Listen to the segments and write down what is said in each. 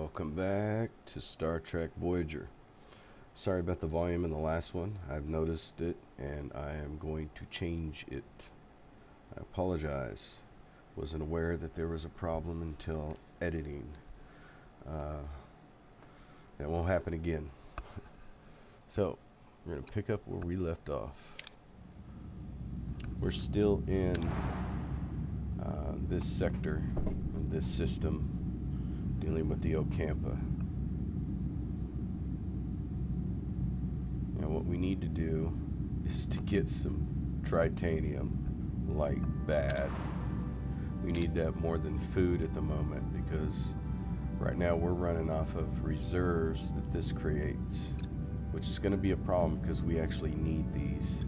Welcome back to Star Trek Voyager. Sorry about the volume in the last one. I've noticed it and I am going to change it. I apologize. Wasn't aware that there was a problem until editing. That won't happen again. So, we're going to pick up where we left off. We're still in this sector, this system, dealing with the Ocampa. Now what we need to do is to get some tritanium, like bad. We need that more than food at the moment, because right now we're running off of reserves that this creates, which is going to be a problem because we actually need these.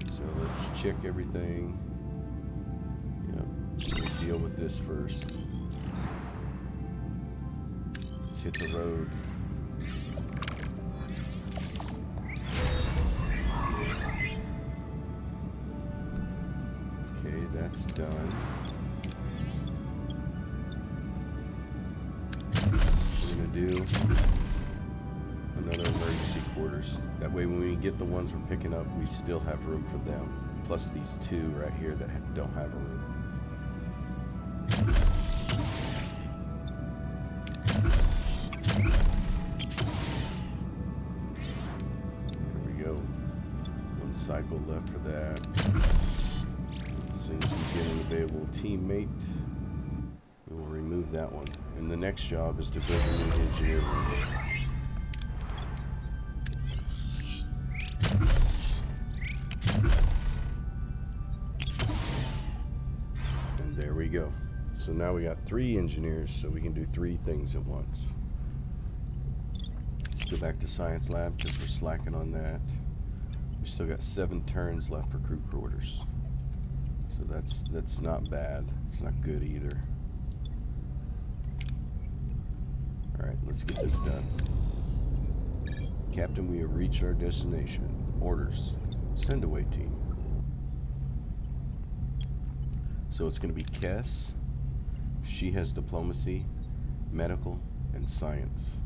So let's check everything. Deal with this first. Let's hit the road. Okay, that's done. We're gonna do another emergency quarters. That way when we get the ones we're picking up, we still have room for them. Plus these two right here that don't have a room. Cycle left for that. As soon as we get an available teammate, we will remove that one. And the next job is to build a new engineer room. And there we go. So now we got 3 engineers, so we can do 3 things at once. Let's go back to science lab because we're slacking on that. We still got 7 turns left for crew quarters, so that's not bad. It's not good either. All right, let's get this done. Captain, we have reached our destination. Orders: send away team. So it's going to be Kess. She has diplomacy, medical, and science.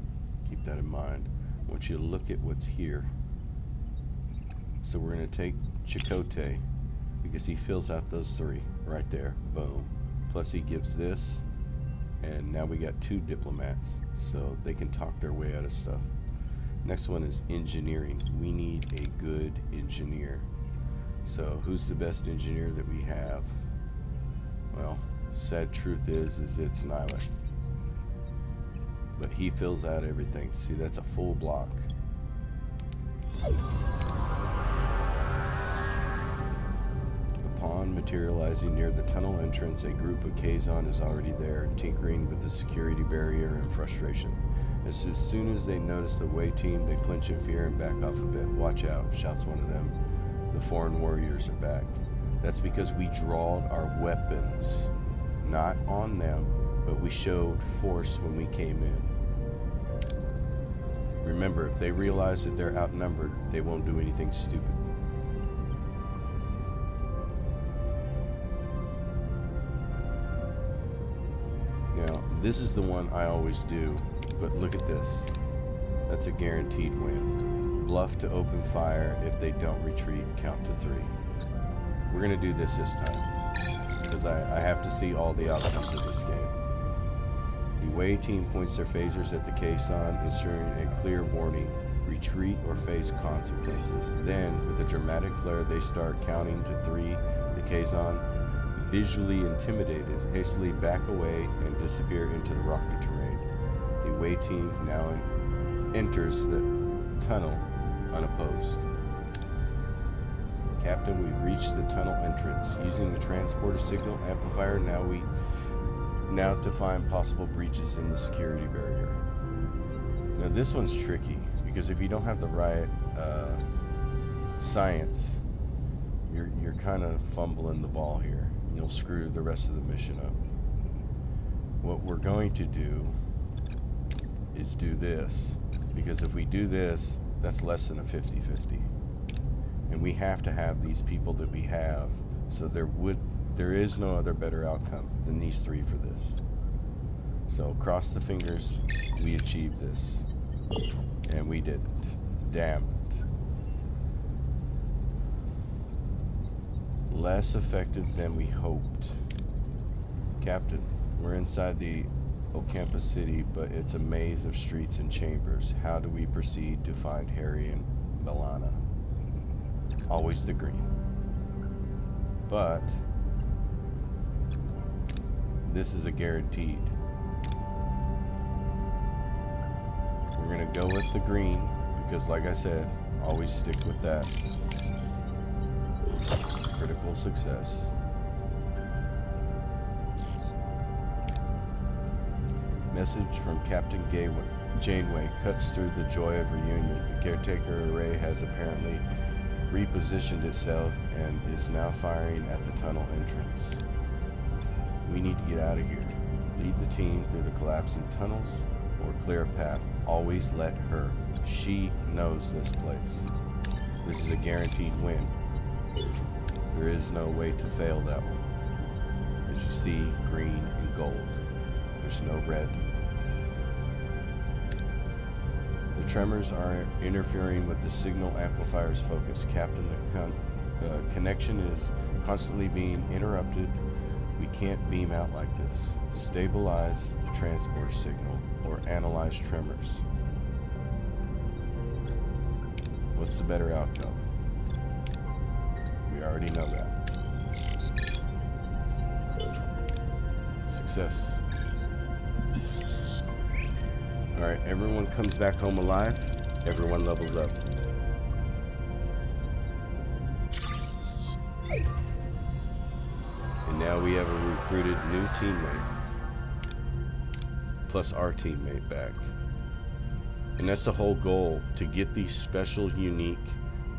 Keep that in mind. I want you to look at what's here. So we're going to take Chakotay because he fills out those 3 right there. Boom. Plus he gives this, and now we got 2 diplomats, so they can talk their way out of stuff. Next one is engineering. We need a good engineer. So who's the best engineer that we have? Well, sad truth is it's Nyla. But he fills out everything. See, that's a full block. Materializing near the tunnel entrance, a group of Kazon is already there, tinkering with the security barrier in frustration. As soon as they notice the way team, they flinch in fear and back off a bit. Watch out, shouts one of them. The foreign warriors are back. That's because we drawed our weapons, not on them, but we showed force when we came in. Remember, if they realize that they're outnumbered, they won't do anything stupid. This is the one I always do, but look at this. That's a guaranteed win. Bluff to open fire. If they don't retreat, count to 3. We're going to do this time, because I have to see all the outcomes of this game. The away team points their phasers at the Kazon, issuing a clear warning: retreat or face consequences. Then, with a dramatic flare, they start counting to 3. The Kazon, visually intimidated, hastily back away and disappear into the rocky terrain. The away team now enters the tunnel unopposed. Captain, we've reached the tunnel entrance. Using the transporter signal amplifier, now to find possible breaches in the security barrier. Now this one's tricky, because if you don't have the right science, you're kind of fumbling the ball here. You'll screw the rest of the mission up. What we're going to do is do this, because if we do this, that's less than a 50-50. And we have to have these people that we have, so there There is no other better outcome than these three for this. So cross the fingers, we achieved this. And we didn't. Damn it. Less effective than we hoped. Captain, we're inside the Ocampa City, but it's a maze of streets and chambers. How do we proceed to find Harry and Milana? Always the green. But this is a guaranteed. We're gonna go with the green because, like I said, always stick with that. Critical success. Message from Captain Janeway cuts through the joy of reunion. The caretaker array has apparently repositioned itself and is now firing at the tunnel entrance. We need to get out of here. Lead the team through the collapsing tunnels or clear a path. Always let her. She knows this place. This is a guaranteed win. There is no way to fail that one. As you see, green and gold. There's no red. The tremors are interfering with the signal amplifier's focus. Captain, the connection is constantly being interrupted. We can't beam out like this. Stabilize the transport signal or analyze tremors. What's the better outcome? We already know that. Success. Alright, everyone comes back home alive. Everyone levels up. And now we have a recruited new teammate. Plus our teammate back. And that's the whole goal, to get these special, unique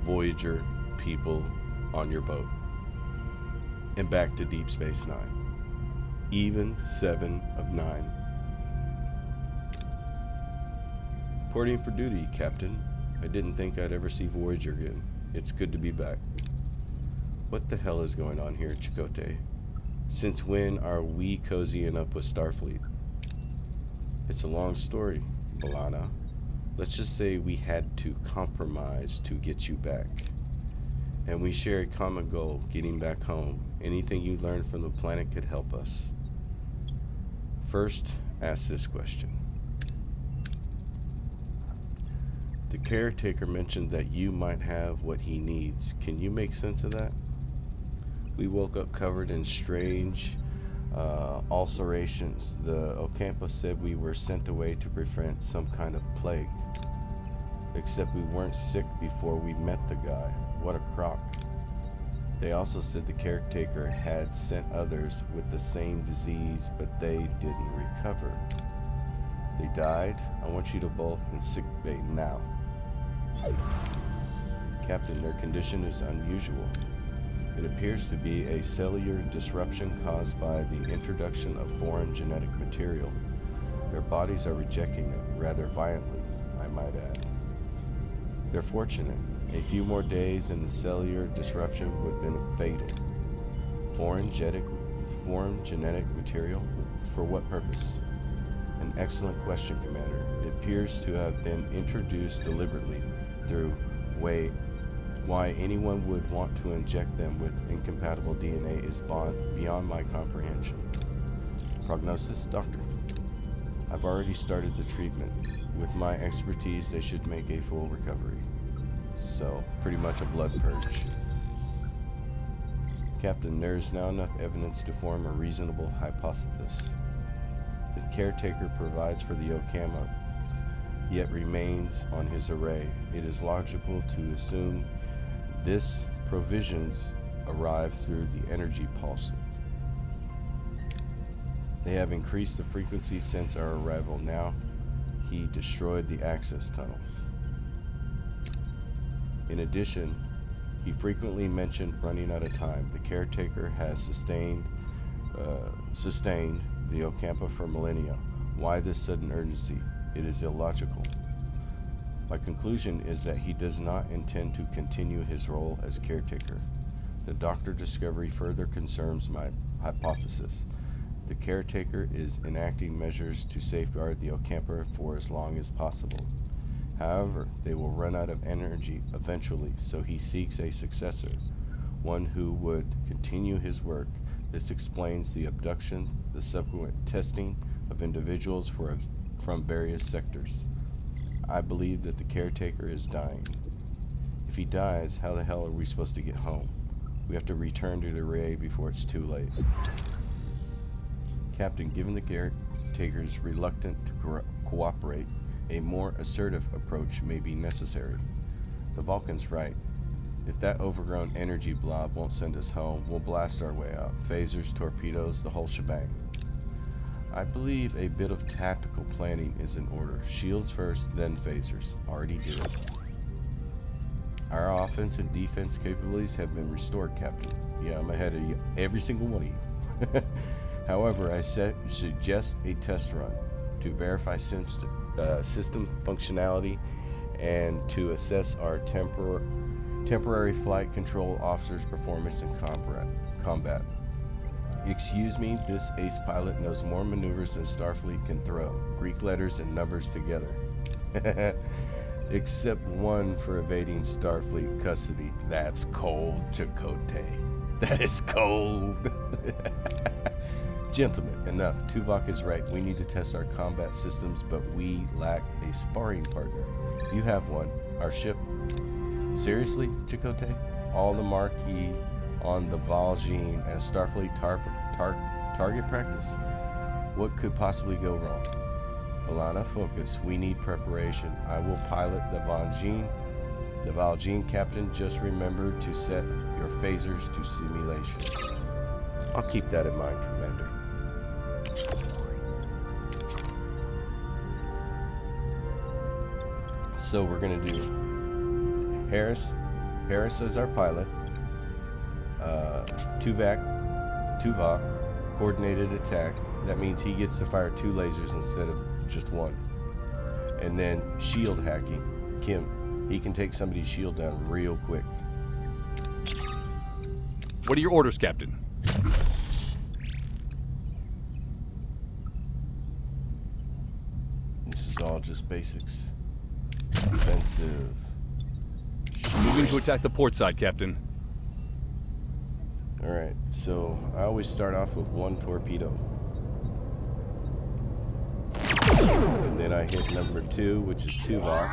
Voyager people on your boat. And back to Deep Space Nine. Even 7 of 9. Reporting for duty, Captain. I didn't think I'd ever see Voyager again. It's good to be back. What the hell is going on here, Chakotay? Since when are we cozying up with Starfleet? It's a long story, Milana. Let's just say we had to compromise to get you back. And we share a common goal, getting back home. Anything you learned from the planet could help us. First, ask this question. The caretaker mentioned that you might have what he needs. Can you make sense of that? We woke up covered in strange ulcerations. The Ocampa said we were sent away to prevent some kind of plague. Except we weren't sick before we met the guy. What a crock. They also said the caretaker had sent others with the same disease, but they didn't recover. They died. I want you to both in sickbay now. Captain, their condition is unusual. It appears to be a cellular disruption caused by the introduction of foreign genetic material. Their bodies are rejecting it rather violently, I might add. They're fortunate. A few more days and the cellular disruption would have been fatal. Foreign genetic material? For what purpose? An excellent question, Commander. It appears to have been introduced deliberately through why anyone would want to inject them with incompatible DNA is beyond my comprehension. Prognosis, Doctor? I've already started the treatment. With my expertise, they should make a full recovery. So, pretty much a blood purge. Captain, there is now enough evidence to form a reasonable hypothesis. The caretaker provides for the Ocampa, yet remains on his array. It is logical to assume this provisions arrive through the energy pulses. They have increased the frequency since our arrival. Now, he destroyed the access tunnels. In addition, he frequently mentioned running out of time. The caretaker has sustained the Ocampa for millennia. Why this sudden urgency? It is illogical. My conclusion is that he does not intend to continue his role as caretaker. The doctor discovery further confirms my hypothesis. The caretaker is enacting measures to safeguard the Ocampa for as long as possible. However, they will run out of energy eventually, so he seeks a successor, one who would continue his work. This explains the abduction, the subsequent testing of individuals from various sectors. I believe that the caretaker is dying. If he dies, how the hell are we supposed to get home? We have to return to the array before it's too late. Captain, given the caretaker is reluctant to cooperate, a more assertive approach may be necessary. The Vulcan's right. If that overgrown energy blob won't send us home, we'll blast our way out. Phasers, torpedoes, the whole shebang. I believe a bit of tactical planning is in order. Shields first, then phasers. Already do it. Our offense and defense capabilities have been restored, Captain. Yeah, I'm ahead of you, every single one of you. However, I suggest a test run to verify system functionality and to assess our temporary flight control officer's performance in combat. Excuse me, this ace pilot knows more maneuvers than Starfleet can throw. Greek letters and numbers together. Except one for evading Starfleet custody. That's cold, Chakotay. That is cold. Gentlemen, enough. Tuvok is right. We need to test our combat systems, but we lack a sparring partner. You have one. Our ship. Seriously, Chakotay? All the marquee on the Voyager as Starfleet target practice? What could possibly go wrong? Alana, focus. We need preparation. I will pilot the Voyager. The Voyager captain, just remember to set your phasers to simulation. I'll keep that in mind, Commander. So we're going to do Paris as our pilot, Tuvok, coordinated attack. That means he gets to fire 2 lasers instead of just 1. And then shield hacking. Kim, he can take somebody's shield down real quick. What are your orders, Captain? This is all just basics. Defensive. Moving to attack the port side, Captain. Alright, so I always start off with 1 torpedo. And then I hit number 2, which is Tuvok.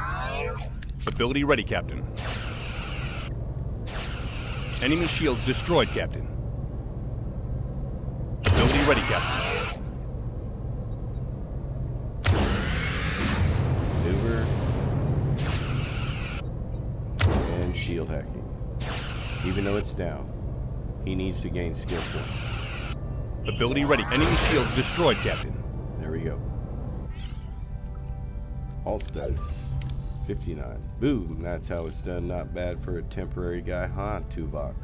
Ability ready, Captain. Enemy shields destroyed, Captain. Ability ready, Captain. Maneuver. And shield hacking. Even though it's down, he needs to gain skill points. Ability ready. Enemy shields destroyed, Captain. There we go. All status 59. Boom, that's how it's done. Not bad for a temporary guy, huh, Tuvok?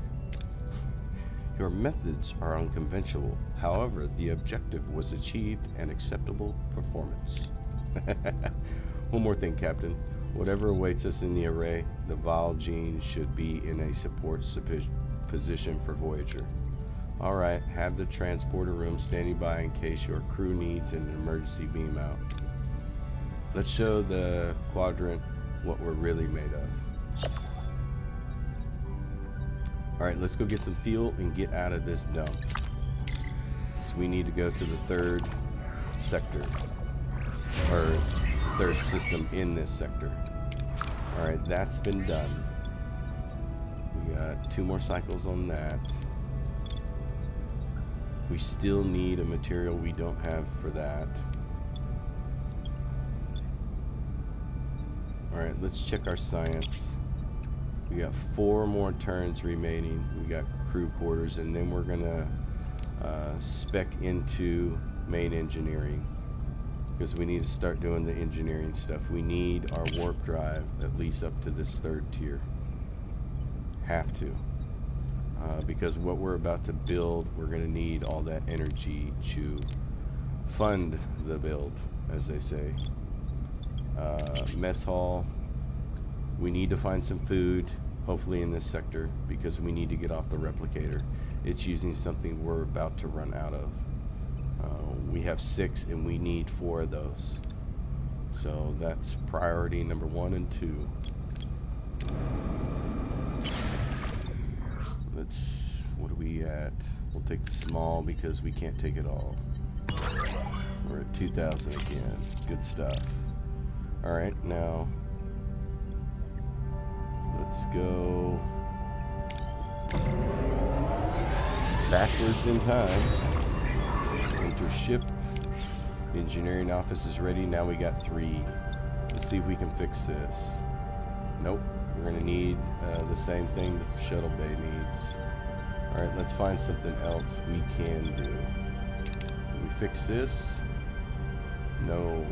Your methods are unconventional. However, the objective was achieved and acceptable performance. One more thing, Captain. Whatever awaits us in the array, the Voyager should be in a support position for Voyager. Alright, have the transporter room standing by in case your crew needs an emergency beam out. Let's show the quadrant what we're really made of. Alright, let's go get some fuel and get out of this dump. So we need to go to the 3rd sector. Or 3rd system in this sector. Alright, that's been done. We got 2 more cycles on that. We still need a material we don't have for that. Alright, let's check our science. We got 4 more turns remaining. We got crew quarters, and then we're gonna spec into main engineering, because we need to start doing the engineering stuff. We need our warp drive at least up to this 3rd tier. Have to. Because what we're about to build, we're gonna need all that energy to fund the build, as they say. Mess hall. We need to find some food. hopefully in this sector, because we need to get off the replicator. It's using something we're about to run out of. We have 6 and we need 4 of those. So that's priority number 1 and 2. What are we at? We'll take the small because we can't take it all. We're at 2,000 again. Good stuff. Alright, now let's go backwards in time. Enter ship. Engineering office is ready. Now we got 3. Let's see if we can fix this. Nope. We're going to need the same thing that the shuttle bay needs. Alright, let's find something else we can do. Can we fix this? No.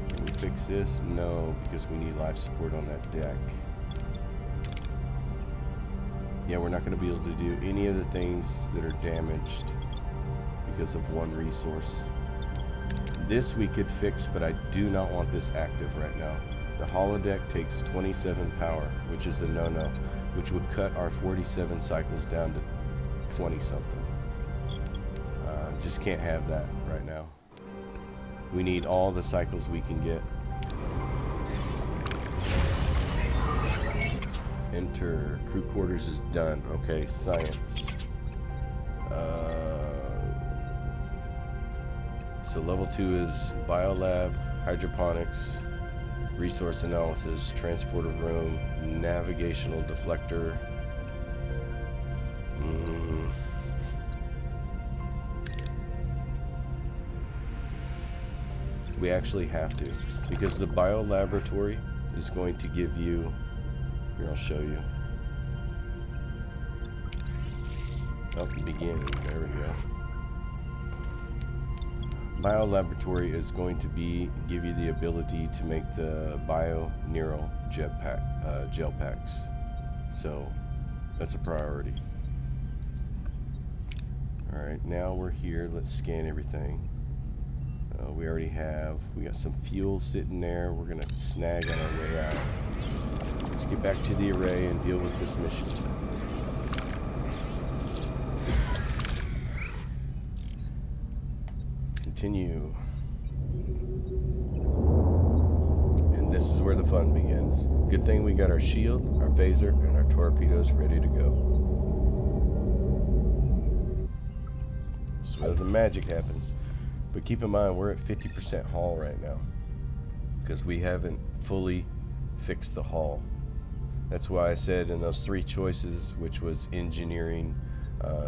Can we fix this? No, because we need life support on that deck. Yeah, we're not going to be able to do any of the things that are damaged because of one resource. This we could fix, but I do not want this active right now. The holodeck takes 27 power, which is a no-no, which would cut our 47 cycles down to 20-something. Just can't have that right now. We need all the cycles we can get. Enter. Crew quarters is done. Okay, science. So level 2 is biolab, hydroponics, resource analysis, transporter room, navigational deflector. We actually have to, because the biolaboratory is going to give you, here I'll show you. Oh, beginning, there we go. Biolaboratory is going to give you the ability to make the bio-neural gel packs. So that's a priority. Alright, now we're here. Let's scan everything. We got some fuel sitting there. We're gonna snag on our way out. Let's get back to the array and deal with this mission. Continue. And this is where the fun begins. Good thing we got our shield, our phaser, and our torpedoes ready to go. That's where the magic happens. But keep in mind, we're at 50% hull right now, because we haven't fully fixed the hull. That's why I said in those 3 choices, which was engineering,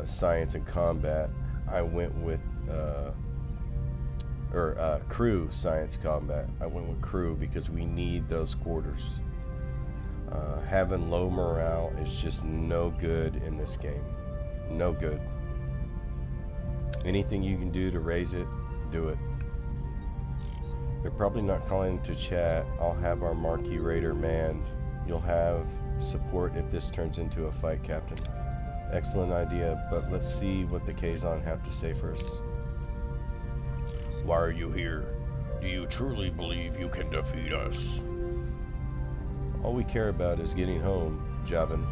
science, and combat, I went with crew, science, combat. I went with crew because we need those quarters. Having low morale is just no good in this game. No good. Anything you can do to raise it, do it. They're probably not calling to chat. I'll have our marquee raider manned. You'll have support if this turns into a fight, Captain. Excellent idea, but let's see what the Kazon have to say first. Why are you here? Do you truly believe you can defeat us? All we care about is getting home, Jabin.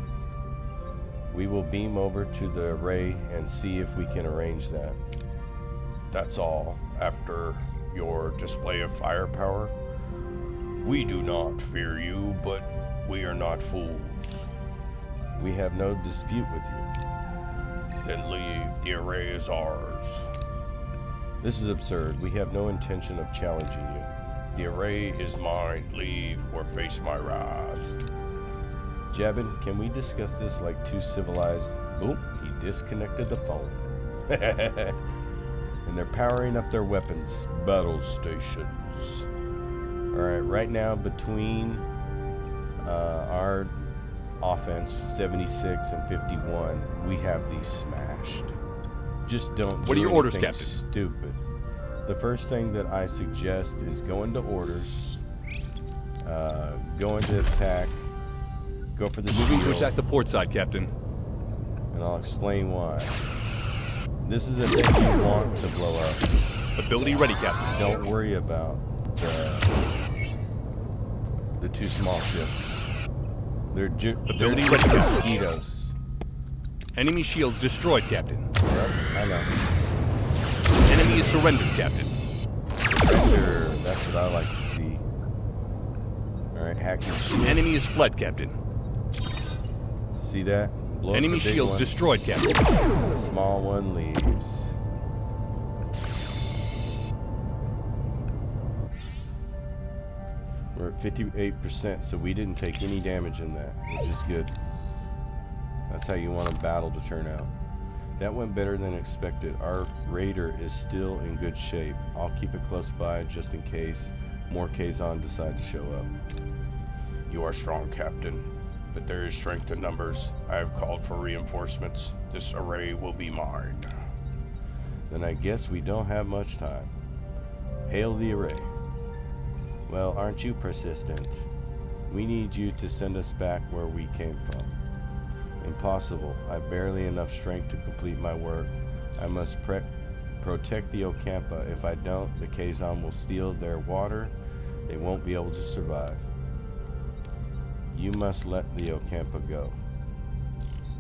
We will beam over to the array and see if we can arrange that. That's all. After your display of firepower, we do not fear you, but we are not fools. We have no dispute with you. Then leave. The array is ours. This is absurd. We have no intention of challenging you. The array is mine. Leave or face my wrath. Jabin, can we discuss this like 2 civilized... Boom, he disconnected the phone. And they're powering up their weapons. Battle stations. Alright, right now between our offense, 76 and 51, we have these smashed. Just don't What do are your orders, anything Captain? stupid. The first thing that I suggest is go into orders, go into attack, go for the Moving to shield, attack the port side, Captain. and I'll explain why. This is a thing you want to blow up. Ability ready, Captain. Don't worry about The two small ships. They're Ability just ready. mosquitoes. Enemy shields destroyed, Captain. Yep, I know. Enemy is surrendered, Captain. Surrender. That's what I like to see. Alright, hacking shield. Enemy is fled, Captain. See that? Blow up Enemy the big shields one. destroyed, Captain. The small one leaves. We're at 58%, so we didn't take any damage in that, which is good. That's how you want a battle to turn out. That went better than expected. Our raider is still in good shape. I'll keep it close by just in case more Kazon decide to show up. You are strong, Captain, but there is strength in numbers. I have called for reinforcements. This array will be mine. Then I guess we don't have much time. Hail the array. Well, aren't you persistent? We need you to send us back where we came from. Impossible. I've barely enough strength to complete my work. I must protect the Ocampa. If I don't, the Kazon will steal their water. They won't be able to survive. You must let the Ocampa go.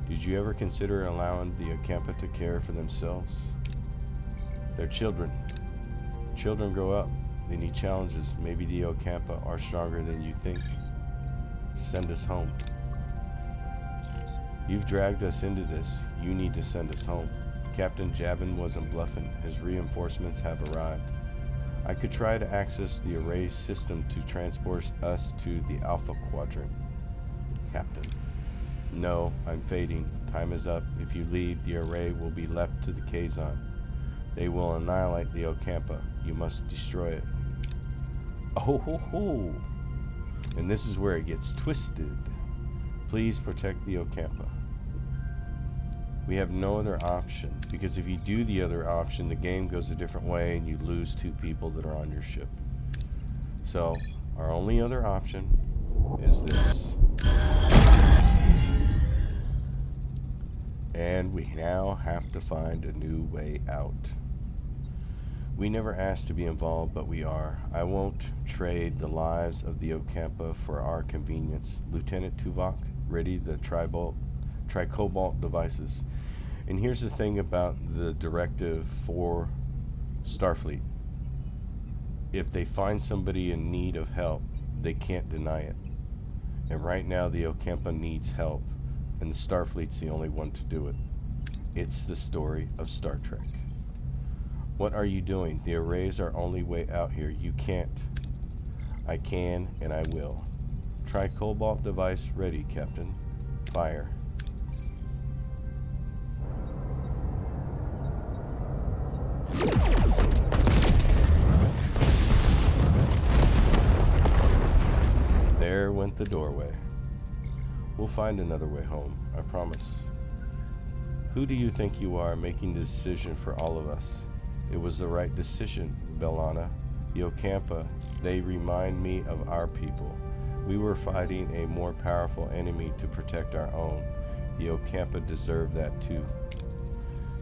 Did you ever consider allowing the Ocampa to care for themselves? They're children. Children grow up. They need challenges. Maybe the Ocampa are stronger than you think. Send us home. You've dragged us into this. You need to send us home. Captain Jabin wasn't bluffing. His reinforcements have arrived. I could try to access the array system to transport us to the Alpha Quadrant. Captain. No, I'm fading. Time is up. If you leave, the array will be left to the Kazon. They will annihilate the Ocampa. You must destroy it. Oh ho ho! And this is where it gets twisted. Please protect the Ocampa. We have no other option, because if you do the other option, the game goes a different way and you lose 2 people that are on your ship. So, our only other option is this. And we now have to find a new way out. We never asked to be involved, but we are. I won't trade the lives of the Ocampa for our convenience. Lieutenant Tuvok, ready the tricobalt devices. And here's the thing about the directive for Starfleet. If they find somebody in need of help, they can't deny it. And right now the Ocampa needs help, and the Starfleet's the only one to do it. It's the story of Star Trek. What are you doing? The array's our only way out here. You can't. I can, and I will. Tricobalt device ready, Captain. Fire. There went the doorway. We'll find another way home, I promise. Who do you think you are making the decision for all of us? It was the right decision, Bellana. The Ocampa, they remind me of our people. We were fighting a more powerful enemy to protect our own. The Ocampa deserve that too.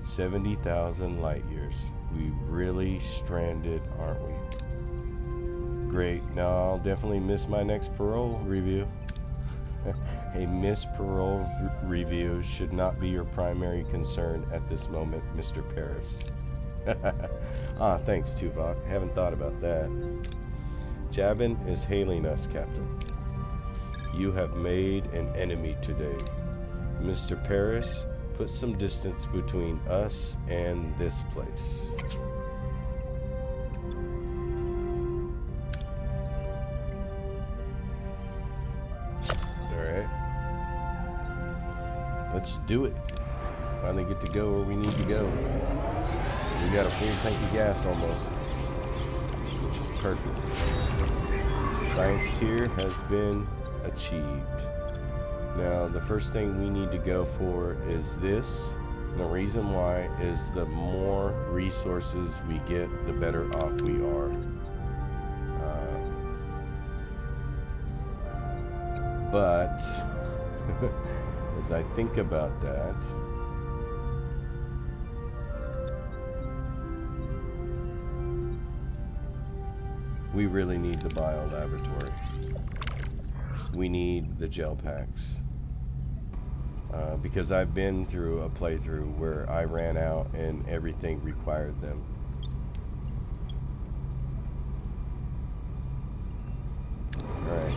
70,000 light years. We really stranded, aren't we? Great. Now I'll definitely miss my next parole review. A missed parole review should not be your primary concern at this moment, Mr. Paris. Thanks, Tuvok. Haven't thought about that. Jabin is hailing us, Captain. You have made an enemy today. Mr. Paris, put some distance between us and this place. Alright. Let's do it. Finally get to go where we need to go. We got a full tank of gas almost, which is perfect. Science tier has been achieved. Now, the first thing we need to go for is this. And the reason why is the more resources we get, the better off we are. But as I think about that, we really need the bio laboratory. we need the gel packs. Because I've been through a playthrough where I ran out and everything required them. Alright.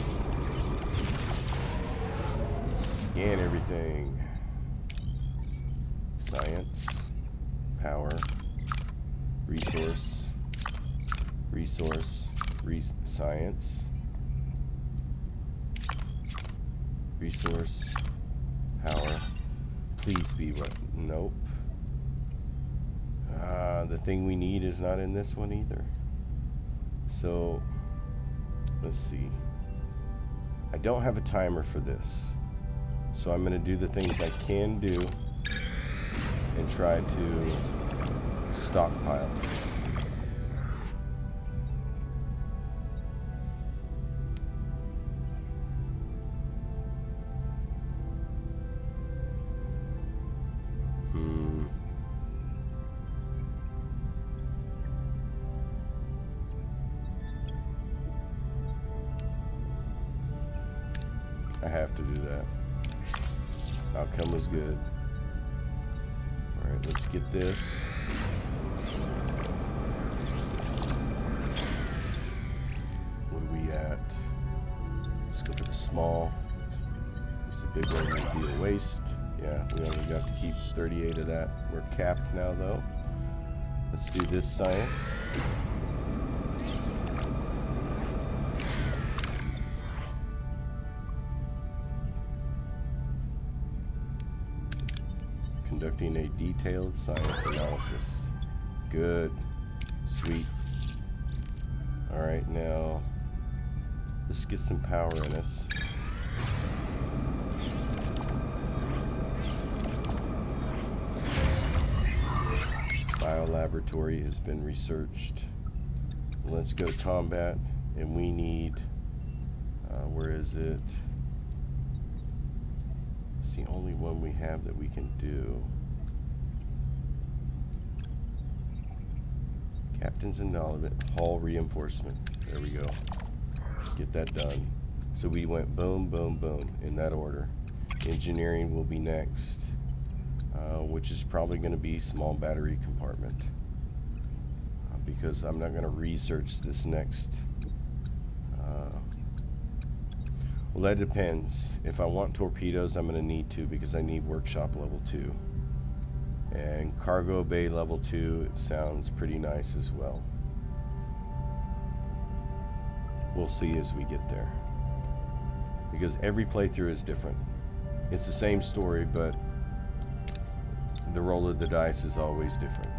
Scan everything. Science. Power. Resource. Science. Resource. Power. Please be what? Nope. The thing we need is not in this one either. So, let's see. I don't have a timer for this. So I'm going to do the things I can do and try to stockpile. I have to do that. Outcome was good. Alright, let's get this. What are we at? Let's go for the small. This is the big one, would be a waste. Yeah, we only got to keep 38 of that. We're capped now though. Let's do this science. Conducting a detailed science analysis. Good. Sweet. Alright, now let's get some power in us. Biolaboratory has been researched. Let's go combat, and we need, where is it? It's the only one we have that we can do. Captain's Acknowledgement, Hull Reinforcement. There we go. Get that done. So we went boom, boom, boom in that order. Engineering will be next, which is probably going to be small battery compartment. Because I'm not going to research this next. Well, that depends. If I want torpedoes, I'm going to need to because I need workshop level 2. And cargo bay level 2 sounds pretty nice as well. We'll see as we get there. Because every playthrough is different. It's the same story, but the roll of the dice is always different.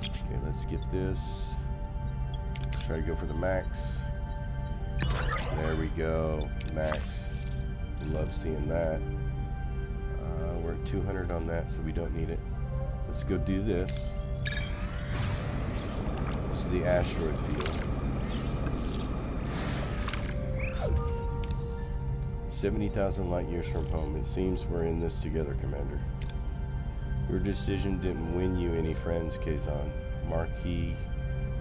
Okay, let's get this. Let's try to go for the max. There we go, max. Love seeing that. We're at 200 on that, so we don't need it. Let's go do this. This is the asteroid field. 70,000 light years from home. It seems we're in this together, Commander. Your decision didn't win you any friends, Kazan, Marquis,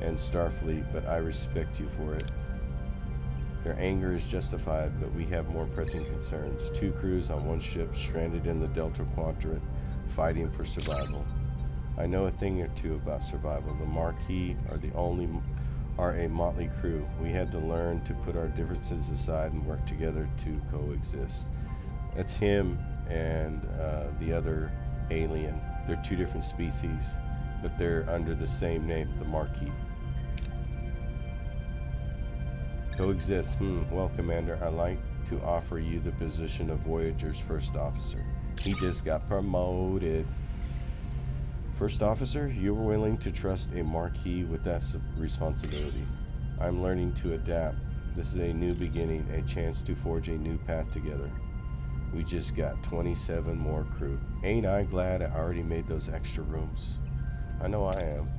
and Starfleet, but I respect you for it. Their anger is justified, but we have more pressing concerns. 2 crews on one ship stranded in the Delta Quadrant, fighting for survival. I know a thing or two about survival. The Marquis are a motley crew. We had to learn to put our differences aside and work together to coexist. That's him and the other alien. They're 2 different species, but they're under the same name, the Marquis. Coexist. Well, Commander, I'd like to offer you the position of Voyager's first officer. He just got promoted. First officer, you were willing to trust a Marquis with that responsibility. I'm learning to adapt. This is a new beginning, a chance to forge a new path together. We just got 27 more crew. Ain't I glad I already made those extra rooms? I know I am.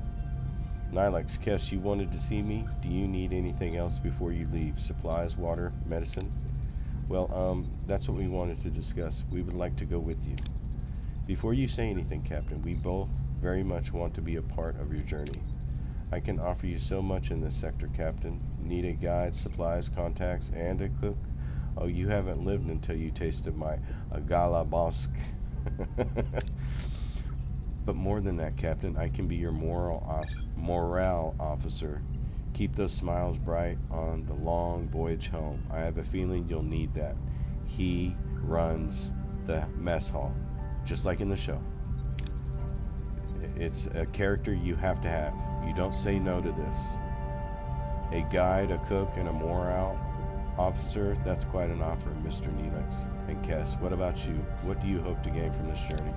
Nilex, Kesh, you wanted to see me? Do you need anything else before you leave? Supplies, water, medicine? Well, that's what we wanted to discuss. We would like to go with you. Before you say anything, Captain, we both very much want to be a part of your journey. I can offer you so much in this sector, Captain. Need a guide, supplies, contacts, and a cook? Oh, you haven't lived until you tasted my galabask. But more than that, Captain, I can be your morale officer. Keep those smiles bright on the long voyage home. I have a feeling you'll need that. He runs the mess hall, just like in the show. It's a character you have to have. You don't say no to this. A guide, a cook, and a morale officer, that's quite an offer, Mr. Neelix. And Kess, what about you? What do you hope to gain from this journey?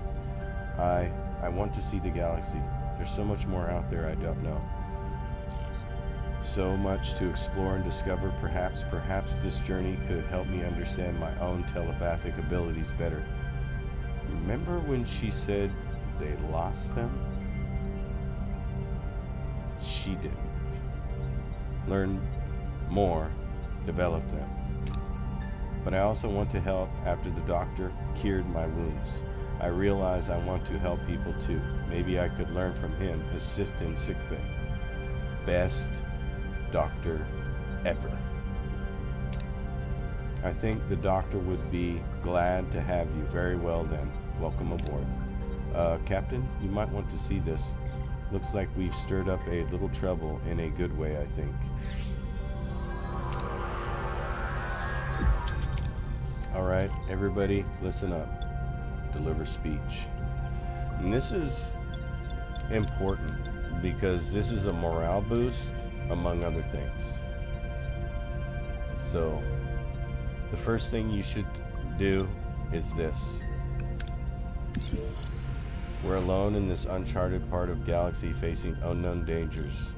I want to see the galaxy. There's so much more out there I don't know. So much to explore and discover. Perhaps this journey could help me understand my own telepathic abilities better. Remember when she said they lost them? She didn't. Learn more, develop them. But I also want to help after the doctor cured my wounds. I realize I want to help people too. Maybe I could learn from him, assist in sickbay. Best doctor ever. I think the doctor would be glad to have you. Very well then. Welcome aboard. Captain, you might want to see this. Looks like we've stirred up a little trouble in a good way, I think. Alright, everybody, listen up. Deliver speech. And this is important because this is a morale boost, among other things. So, the first thing you should do is this. We're alone in this uncharted part of galaxy facing unknown dangers.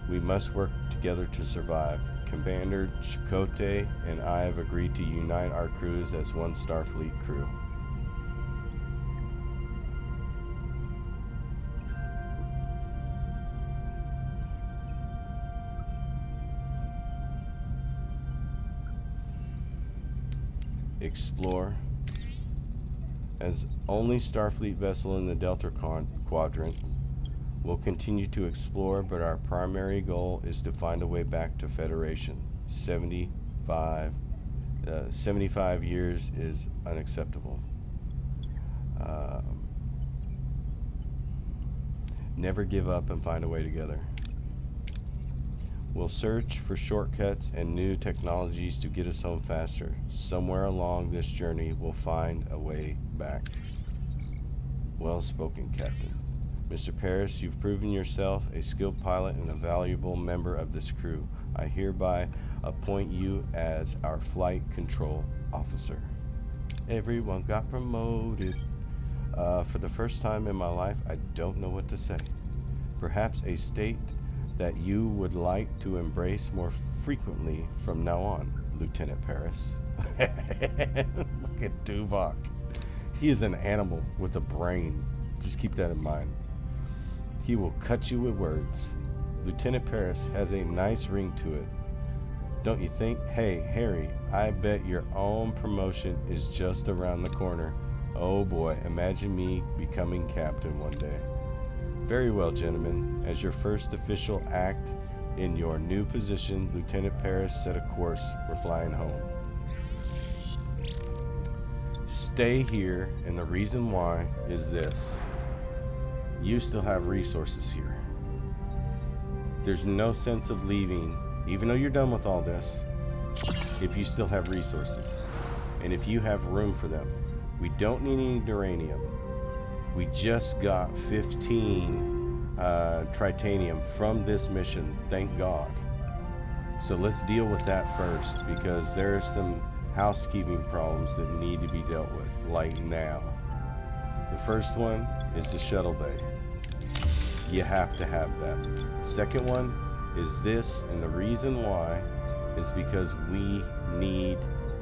We must work together to survive. Commander Chakotay and I have agreed to unite our crews as one Starfleet crew. Explore. As only Starfleet vessel in the Delta Quadrant, we'll continue to explore, but our primary goal is to find a way back to Federation. 75 years is unacceptable. Never give up and find a way together. We'll search for shortcuts and new technologies to get us home faster. Somewhere along this journey, we'll find a way back. Well spoken, Captain. Mr. Paris, you've proven yourself a skilled pilot and a valuable member of this crew. I hereby appoint you as our flight control officer. Everyone got promoted. For the first time in my life, I don't know what to say. Perhaps a state that you would like to embrace more frequently from now on, Lieutenant Paris. Look at Tuvok. He is an animal with a brain. Just keep that in mind. He will cut you with words. Lieutenant Paris has a nice ring to it. Don't you think? Hey, Harry, I bet your own promotion is just around the corner. Oh boy, imagine me becoming captain one day. Very well, gentlemen. As your first official act in your new position, Lieutenant Paris set a course. We're flying home. Stay here, and the reason why is this. You still have resources here. There's no sense of leaving, even though you're done with all this, if you still have resources. And if you have room for them. We don't need any uranium. We just got 15 tritanium from this mission, thank God. So let's deal with that first, because there are some housekeeping problems that need to be dealt with, like now. The first one is the shuttle bay. You have to have that. Second one is this, and the reason why is because we need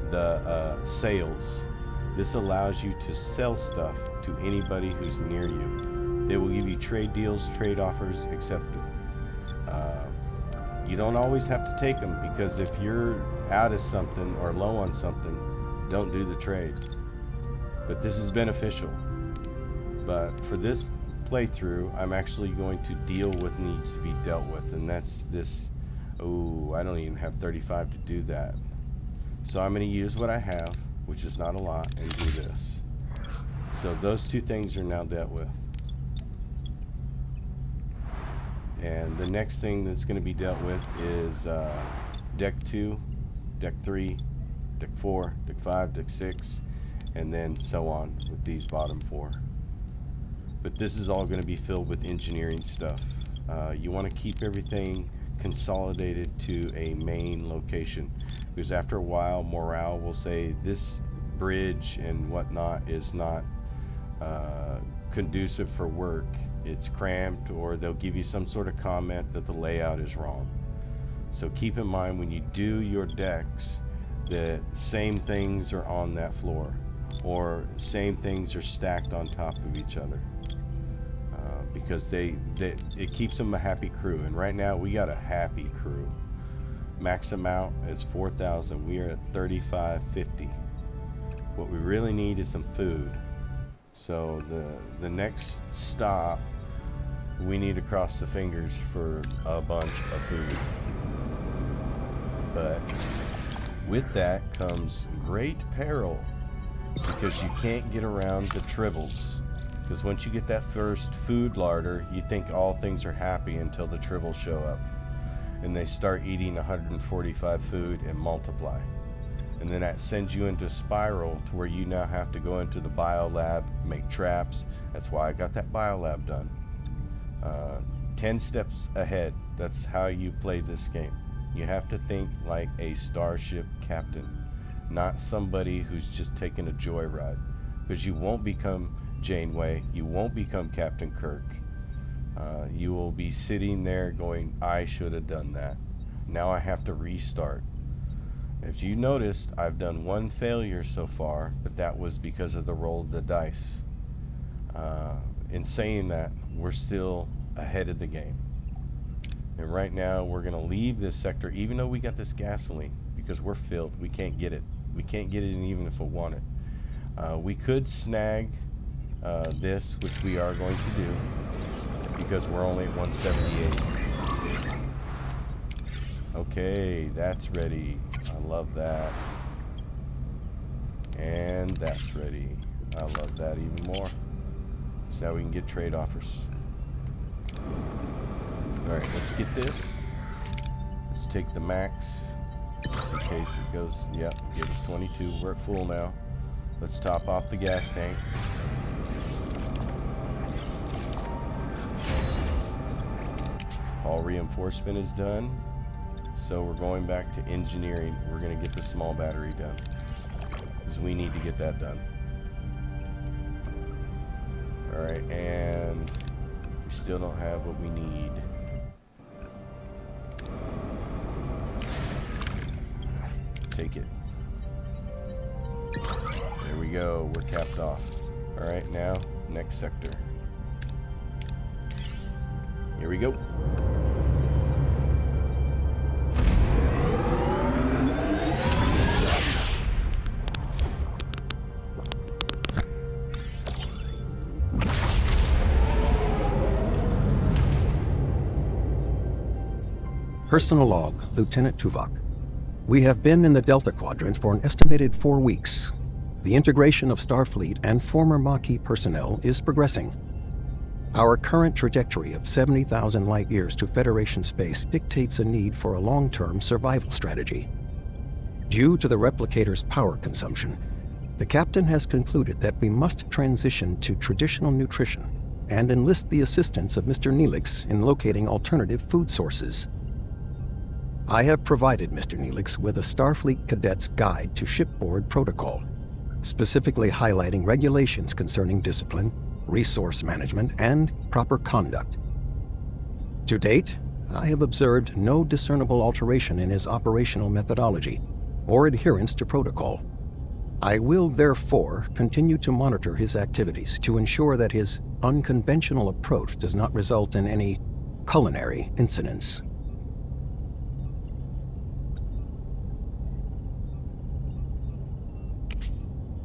the sales. This allows you to sell stuff to anybody who's near you. They will give you trade deals, trade offers, accepted. You don't always have to take them, because if you're out of something or low on something, don't do the trade. But this is beneficial. But for this playthrough, I'm actually going to deal with needs to be dealt with, and that's this. Oh, I don't even have 35 to do that. So I'm going to use what I have, which is not a lot, and do this. So those two things are now dealt with. And the next thing that's going to be dealt with is deck 2, deck 3, deck 4, deck 5, deck 6, and then so on with these bottom 4. But this is all going to be filled with engineering stuff. You want to keep everything consolidated to a main location, because after a while morale will say this bridge and whatnot is not conducive for work, it's cramped, or they'll give you some sort of comment that the layout is wrong. So keep in mind when you do your decks that same things are on that floor, or same things are stacked on top of each other, because it keeps them a happy crew. And right now we got a happy crew. Max amount is 4,000. We are at 3,550. What we really need is some food. So the next stop, we need to cross the fingers for a bunch of food. But with that comes great peril, because you can't get around the tribbles. Because once you get that first food larder, you think all things are happy until the tribbles show up. And they start eating 145 food and multiply. And then that sends you into a spiral to where you now have to go into the biolab, make traps. That's why I got that biolab done. 10 steps ahead. That's how you play this game. You have to think like a starship captain, not somebody who's just taking a joyride. Because you won't become Janeway, you won't become Captain Kirk. You will be sitting there going, I should have done that. Now I have to restart. If you noticed, I've done one failure so far, but that was because of the roll of the dice. In saying that, we're still ahead of the game. And right now, we're going to leave this sector, even though we got this gasoline, because we're filled. We can't get it. We can't get it even if we want it. We could snag this, which we are going to do, because we're only at 178. Okay, that's ready. I love that. And that's ready. I love that even more. So now we can get trade offers. Alright, let's get this. Let's take the max, just in case it goes. Yep, give us 22. We're at full now. Let's top off the gas tank. All reinforcement is done. So we're going back to engineering. We're going to get the small battery done, because we need to get that done. Alright, and we still don't have what we need. Take it. There we go. We're capped off. Alright, now, next sector. Here we go. Personal log, Lieutenant Tuvok. We have been in the Delta Quadrant for an estimated 4 weeks. The integration of Starfleet and former Maquis personnel is progressing. Our current trajectory of 70,000 light-years to Federation space dictates a need for a long-term survival strategy. Due to the replicator's power consumption, the captain has concluded that we must transition to traditional nutrition and enlist the assistance of Mr. Neelix in locating alternative food sources. I have provided Mr. Neelix with a Starfleet Cadet's Guide to Shipboard Protocol, specifically highlighting regulations concerning discipline, resource management, and proper conduct. To date, I have observed no discernible alteration in his operational methodology or adherence to protocol. I will therefore continue to monitor his activities to ensure that his unconventional approach does not result in any culinary incidents.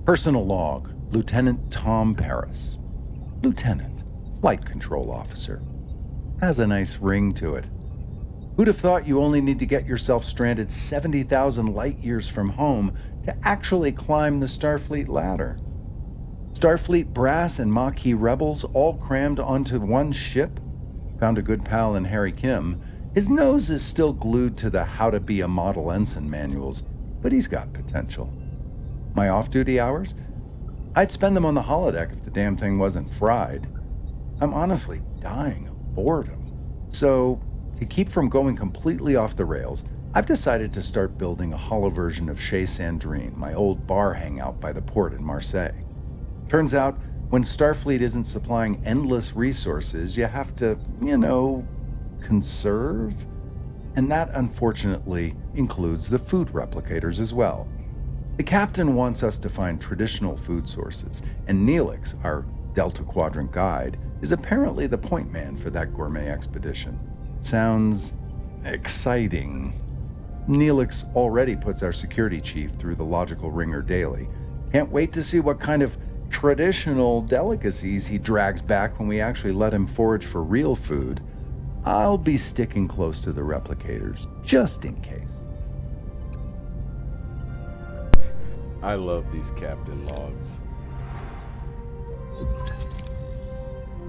Personal log, Lieutenant Tom Paris. Lieutenant, Flight Control Officer. Has a nice ring to it. Who'd have thought you only need to get yourself stranded 70,000 light years from home to actually climb the Starfleet ladder? Starfleet brass and Maquis rebels all crammed onto one ship? Found a good pal in Harry Kim. His nose is still glued to the How to Be a Model Ensign manuals, but he's got potential. My off-duty hours? I'd spend them on the holodeck if the damn thing wasn't fried. I'm honestly dying of boredom. So, to keep from going completely off the rails, I've decided to start building a holo version of Chez Sandrine, my old bar hangout by the port in Marseille. Turns out, when Starfleet isn't supplying endless resources, you have to, conserve? And that, unfortunately, includes the food replicators as well. The captain wants us to find traditional food sources, and Neelix, our Delta Quadrant guide, is apparently the point man for that gourmet expedition. Sounds exciting. Neelix already puts our security chief through the logical ringer daily. Can't wait to see what kind of traditional delicacies he drags back when we actually let him forage for real food. I'll be sticking close to the replicators, just in case. I love these captain logs.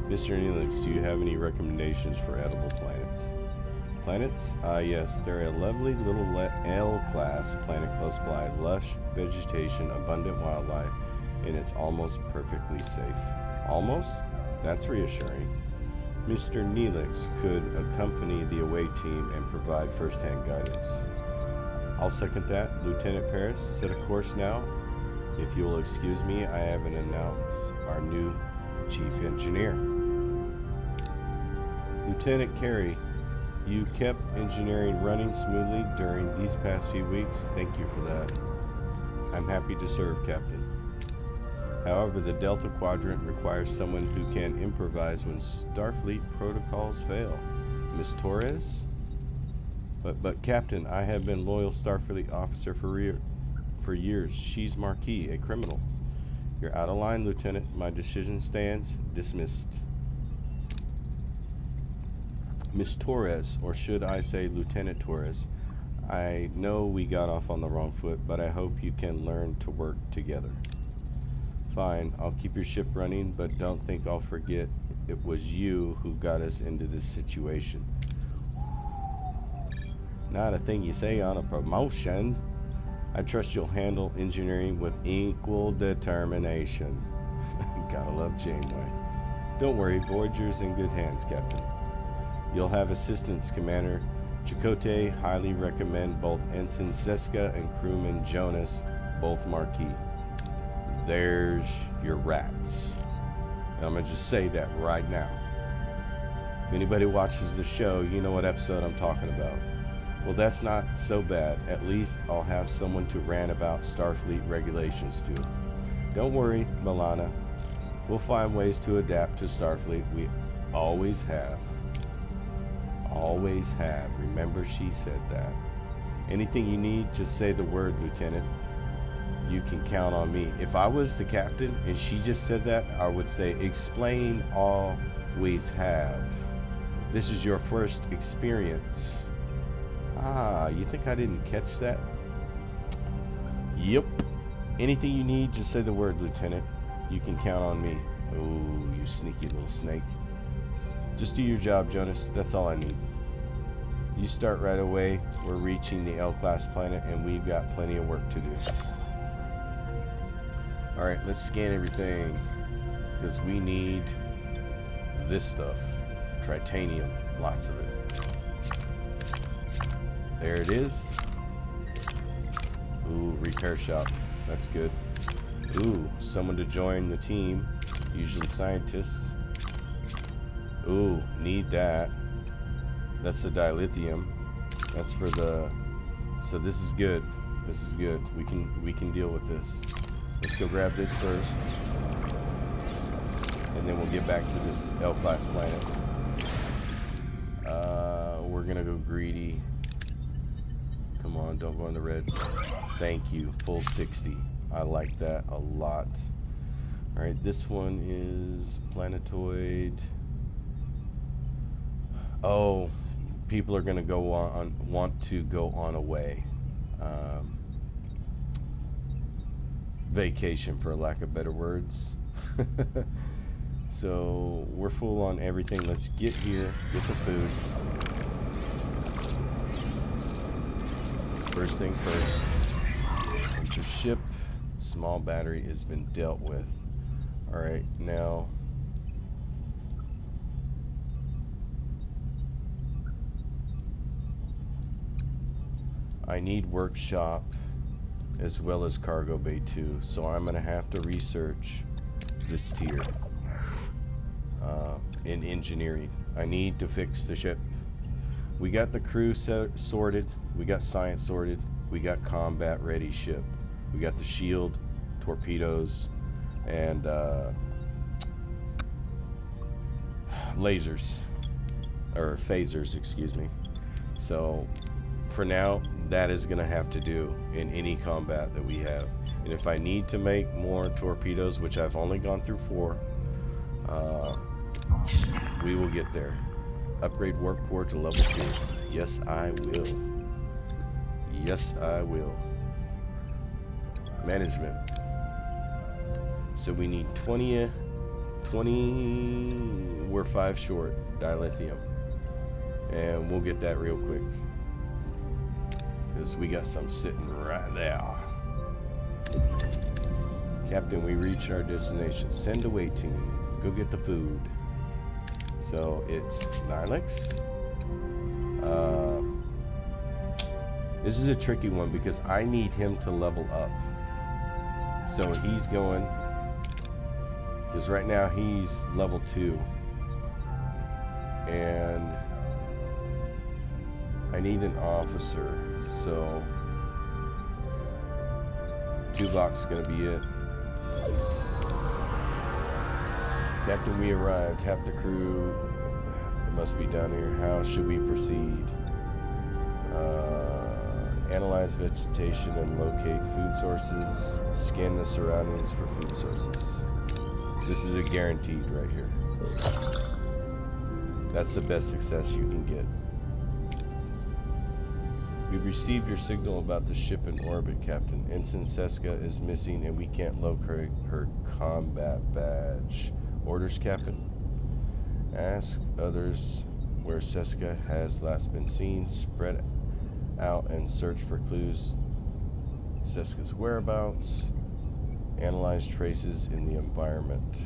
Mr. Neelix, do you have any recommendations for edible planets? Planets? Yes, they're a lovely little L-class planet close by, lush vegetation, abundant wildlife, and it's almost perfectly safe. Almost? That's reassuring. Mr. Neelix could accompany the away team and provide first-hand guidance. I'll second that. Lieutenant Paris, set a course now. If you will excuse me, I haven't announced our new chief engineer. Lieutenant Carey, you kept engineering running smoothly during these past few weeks. Thank you for that. I'm happy to serve, Captain. However, the Delta Quadrant requires someone who can improvise when Starfleet protocols fail. Miss Torres? But Captain, I have been loyal Starfleet officer for years. She's Marquis, a criminal. You're out of line, Lieutenant. My decision stands. Dismissed. Miss Torres, or should I say Lieutenant Torres, I know we got off on the wrong foot, but I hope you can learn to work together. Fine, I'll keep your ship running, but don't think I'll forget it was you who got us into this situation. Not a thing you say on a promotion. I trust you'll handle engineering with equal determination. Gotta love Janeway. Don't worry, Voyager's in good hands, Captain. You'll have assistants, Commander Chakotay. Highly recommend both Ensign Seska and crewman Jonas, both Marquis. There's your rats. And I'm gonna just say that right now. If anybody watches the show, you know what episode I'm talking about. Well, that's not so bad. At least I'll have someone to rant about Starfleet regulations to. Don't worry, Milana. We'll find ways to adapt to Starfleet. We always have. Always have. Remember, she said that. Anything you need, just say the word, Lieutenant. You can count on me. If I was the captain and she just said that, I would say, explain, always have. This is your first experience. Ah, you think I didn't catch that? Yep. Anything you need, just say the word, Lieutenant. You can count on me. Oh, you sneaky little snake. Just do your job, Jonas. That's all I need. You start right away. We're reaching the L-class planet, and we've got plenty of work to do. Alright, let's scan everything, because we need this stuff. Tritanium. Lots of it. There it is. Ooh, repair shop. That's good. Ooh, someone to join the team. Usually scientists. Ooh, need that. That's the dilithium. That's for the... So this is good. This is good. We can deal with this. Let's go grab this first. And then we'll get back to this L-class planet. We're gonna go greedy. Come on, don't go in the red. Thank you. Full 60. I like that a lot. Alright, this one is planetoid. Oh, people are going to want to go on away. Vacation, for lack of better words. So we're full on everything. Let's get here, get the food. First thing first, the ship small battery has been dealt with. All right, now I need workshop as well as cargo bay too, so I'm gonna have to research this tier in engineering. I need to fix the ship. We got the crew sorted, we got science sorted, we got combat ready ship, we got the shield, torpedoes, and lasers, or phasers, excuse me. So for now, that is gonna have to do in any combat that we have. And if I need to make more torpedoes, which I've only gone through 4, we will get there. Upgrade warp core to level 2. Yes, I will. Yes, I will. Management. So we need 20, we're 5 short, dilithium. And we'll get that real quick, because we got some sitting right there. Captain, we reached our destination. Send away team. Go get the food. So it's Nilix. This is a tricky one because I need him to level up. So he's going, because right now he's level 2. And I need an officer. So Tuvok's gonna be it. Captain, we arrived. Half the crew must be down here. How should we proceed? Analyze vegetation and locate food sources. Scan the surroundings for food sources. This is a guaranteed right here. That's the best success you can get. We've received your signal about the ship in orbit, Captain. Ensign Seska is missing and we can't locate her combat badge. Orders, Captain. Ask others where Seska has last been seen. Spread out and search for clues. Seska's whereabouts. Analyze traces in the environment.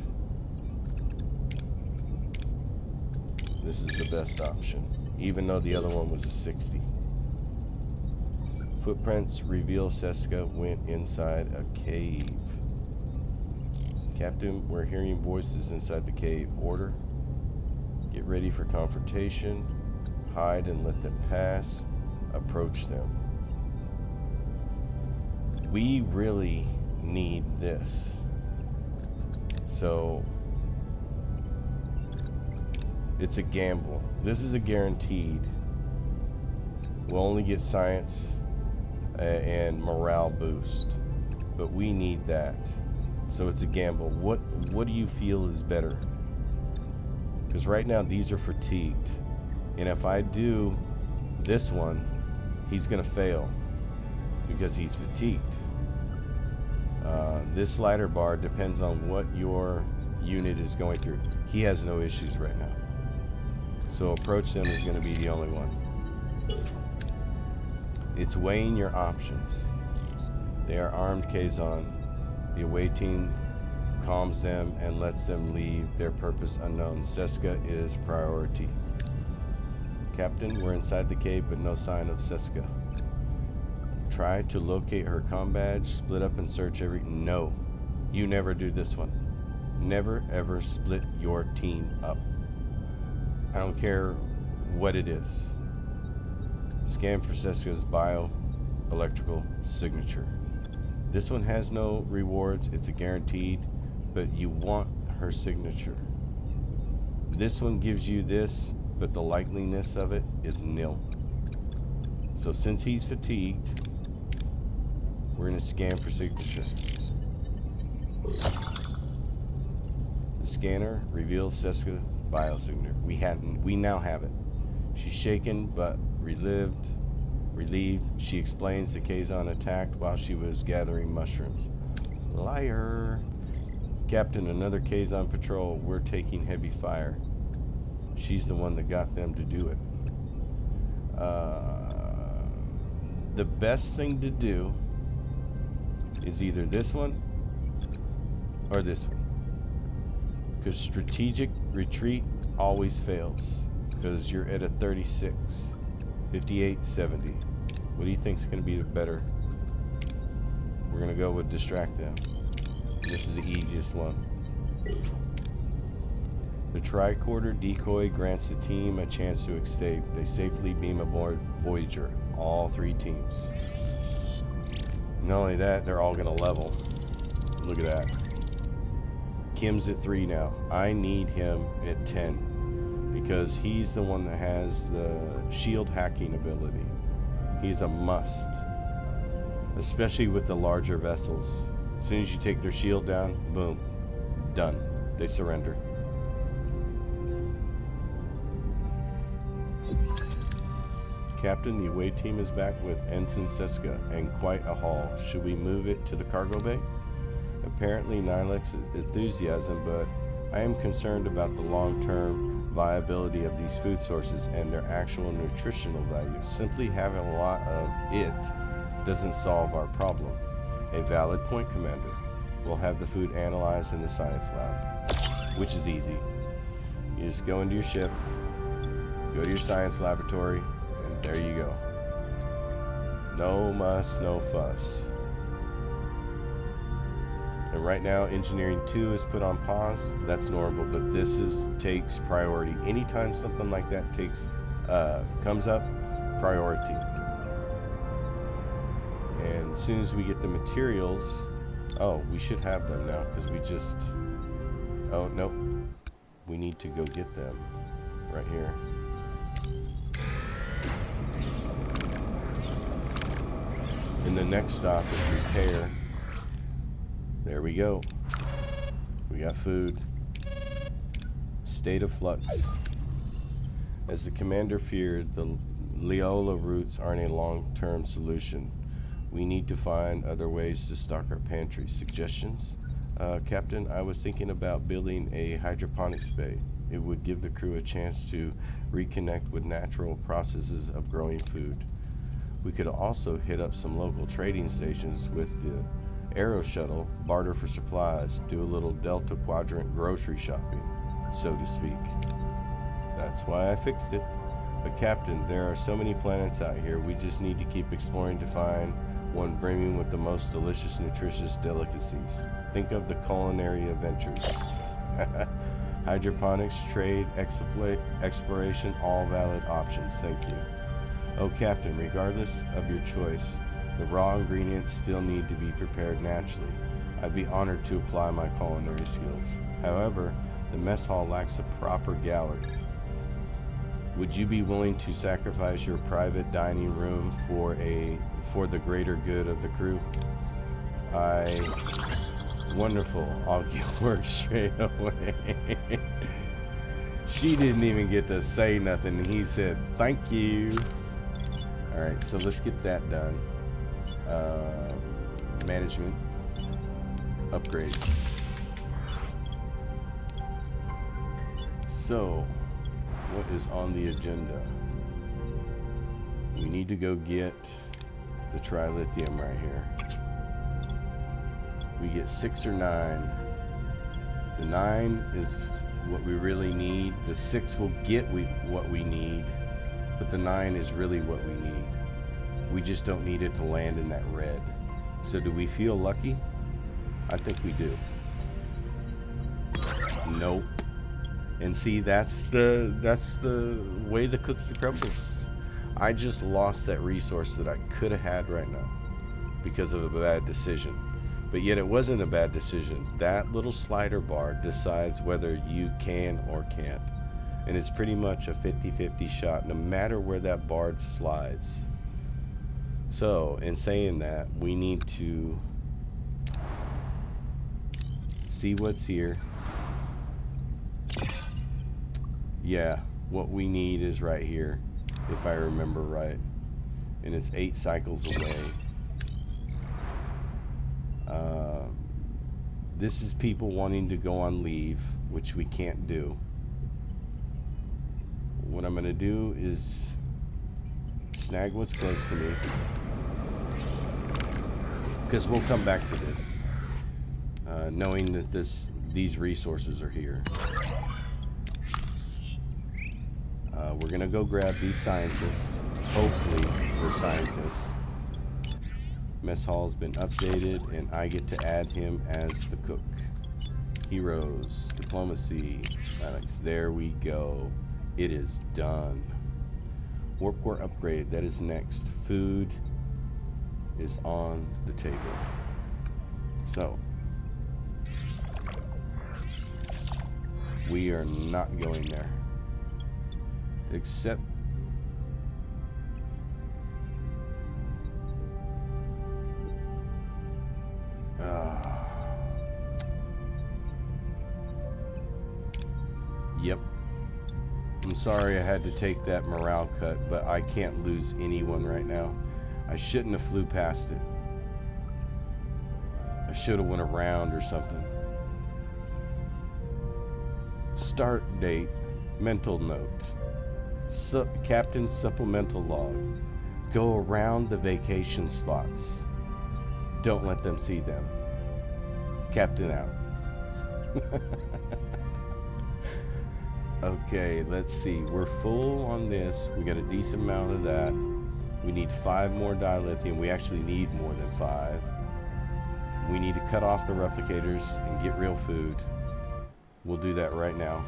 This is the best option, even though the other one was a 60. Footprints reveal Seska went inside a cave. Captain, we're hearing voices inside the cave. Order. Get ready for confrontation. Hide and let them pass. Approach them. We really need this. So it's a gamble. This is a guaranteed. We'll only get science and morale boost, but we need that. So it's a gamble. What do you feel is better? Because right now these are fatigued, and if I do this one, he's gonna fail because he's fatigued. This slider bar depends on what your unit is going through. He has no issues right now, so approach them is going to be the only one. It's weighing your options. They are armed Kazon. The away team calms them and lets them leave, their purpose unknown. Seska is priority. Captain, we're inside the cave, but no sign of Seska. Try to locate her comm badge, split up and search every... No, you never do this one. Never ever split your team up. I don't care what it is. Scan for Seska's bio-electrical signature. This one has no rewards, it's a guaranteed, but you want her signature. This one gives you this, but the likeliness of it is nil. So since he's fatigued, we're going to scan for signature. The scanner reveals Seska's biosignature. We now have it. She's shaken but relieved. She explains the Kazon attacked while she was gathering mushrooms. Liar. Captain, another Kazon patrol. We're taking heavy fire. She's the one that got them to do it. The best thing to do is either this one or this one. Because strategic retreat always fails. Because you're at a 36. 58, 70. What do you think is going to be the better? We're going to go with distract them. This is the easiest one. The tricorder decoy grants the team a chance to escape. They safely beam aboard Voyager. All 3 teams. Not only that, they're all going to level. Look at that. Kim's at 3 now. I need him at 10. Because he's the one that has the shield hacking ability. He's a must. Especially with the larger vessels. As soon as you take their shield down, boom. Done. They surrender. Captain, the away team is back with Ensign Seska and quite a haul. Should we move it to the cargo bay? Apparently Nilex's enthusiasm, but I am concerned about the long-term viability of these food sources and their actual nutritional value. Simply having a lot of it doesn't solve our problem. A valid point, Commander. We'll have the food analyzed in the science lab, which is easy. You just go into your ship, go to your science laboratory, and there you go. No muss, no fuss. And right now, Engineering 2 is put on pause. That's normal, but this takes priority. Anytime something like that comes up, priority. And as soon as we get the materials, we should have them now because we just. Oh nope, we need to go get them right here. And the next stop is repair. There we go. We got food. State of flux. As the commander feared, the Leola routes aren't a long-term solution. We need to find other ways to stock our pantry. Suggestions? Captain, I was thinking about building a hydroponics bay. It would give the crew a chance to reconnect with natural processes of growing food. We could also hit up some local trading stations with the Aero Shuttle, barter for supplies, do a little Delta Quadrant grocery shopping, so to speak. That's why I fixed it. But Captain, there are so many planets out here, we just need to keep exploring to find one brimming with the most delicious, nutritious delicacies. Think of the culinary adventures. Hydroponics, trade, exploration, all valid options. Thank you. Oh, Captain, regardless of your choice, the raw ingredients still need to be prepared naturally. I'd be honored to apply my culinary skills. However, the mess hall lacks a proper gallery. Would you be willing to sacrifice your private dining room for the greater good of the crew? Wonderful. I'll get work straight away. She didn't even get to say nothing. He said, thank you. All right, so let's get that done. Management upgrade. So, what is on the agenda? We need to go get the trilithium right here. We get 6 or 9. The 9 is what we really need. The 6 will get what we need, but the 9 is really what we need. We just don't need it to land in that red. So do we feel lucky? I think we do. Nope. And see, that's the way the cookie crumbles. I just lost that resource that I could have had right now because of a bad decision. But yet it wasn't a bad decision. That little slider bar decides whether you can or can't. And it's pretty much a 50-50 shot no matter where that bar slides. So, in saying that, we need to see what's here. Yeah, What we need is right here, if I remember right. And it's 8 cycles away. This is people wanting to go on leave, which we can't do. What I'm going to do is snag what's close to me, because we'll come back to this, knowing that these resources are here. We're going to go grab these scientists. Hopefully they're scientists. Mess hall has been updated, and I get to add him as the cook. Heroes, diplomacy, Alex. There we go. It is done. Warp core upgrade. That is next. Food is on the table. So we are not going there, except yep. I'm sorry I had to take that morale cut, but I can't lose anyone right now. I shouldn't have flew past it. I should have went around or something. Start date, mental note. Captain's supplemental log. Go around the vacation spots. Don't let them see them. Captain out. Okay, let's see. We're full on this. We got a decent amount of that. We need 5 more dilithium. We actually need more than 5. We need to cut off the replicators and get real food. We'll do that right now.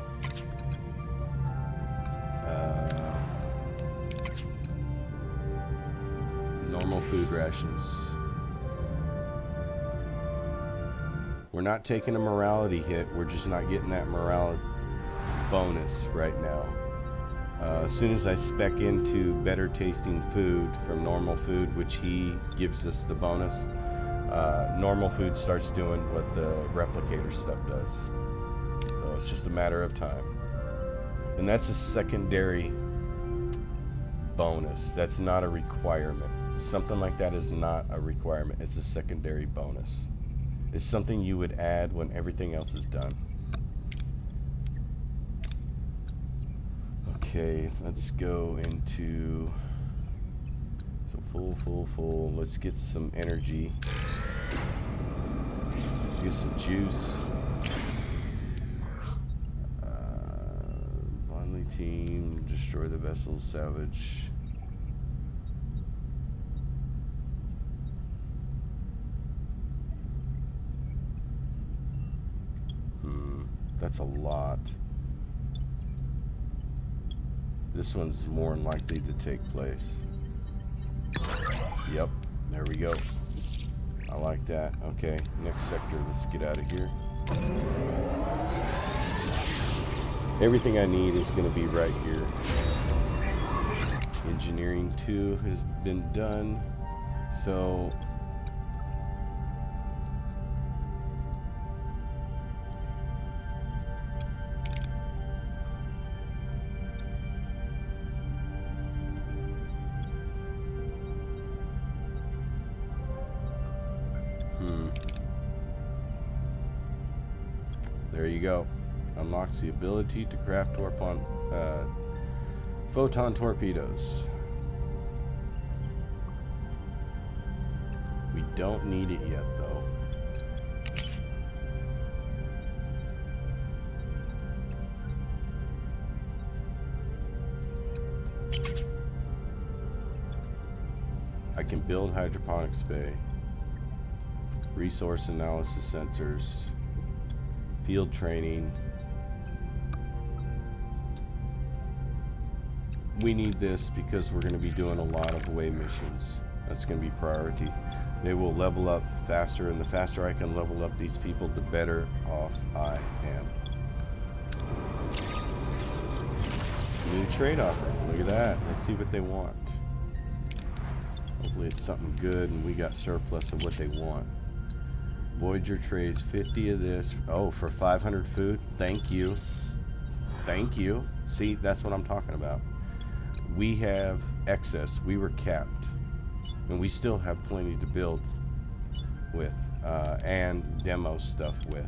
Normal food rations. We're not taking a morality hit. We're just not getting that morale bonus right now. As soon as I spec into better tasting food from normal food, which he gives us the bonus, normal food starts doing what the replicator stuff does. So it's just a matter of time. And that's a secondary bonus. That's not a requirement. Something like that is not a requirement. It's a secondary bonus. It's something you would add when everything else is done. Okay, let's go into... So full. Let's get some energy. Get some juice. Bondly team, destroy the vessels, salvage. That's a lot. This one's more than likely to take place. Yep, there we go. I like that. Okay, next sector, let's get out of here. Everything I need is going to be right here. Engineering 2 has been done. So... There you go. Unlocks the ability to craft photon torpedoes. We don't need it yet, though. I can build hydroponics bay, resource analysis sensors, field training. We need this because we're going to be doing a lot of away missions. That's going to be priority. They will level up faster, and the faster I can level up these people, the better off I am. New trade offer. Look at that. Let's see what they want. Hopefully it's something good and we got surplus of what they want. Voyager trades 50 of this. Oh, for 500 food? Thank you. Thank you. See, that's what I'm talking about. We have excess. We were capped. And we still have plenty to build with and demo stuff with.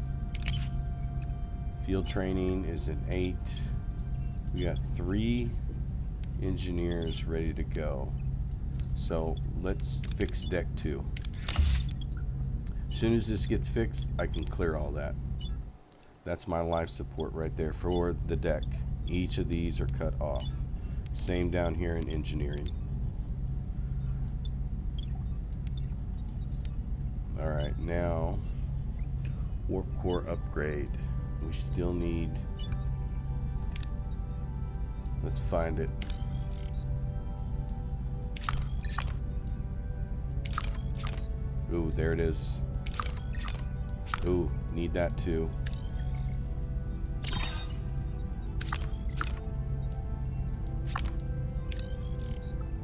Field training is an 8. We got 3 engineers ready to go. So let's fix deck 2. As soon as this gets fixed, I can clear all that. That's my life support right there for the deck. Each of these are cut off. Same down here in engineering. Alright, now warp core upgrade. We still need, let's find it. Ooh, there it is. Ooh, need that too.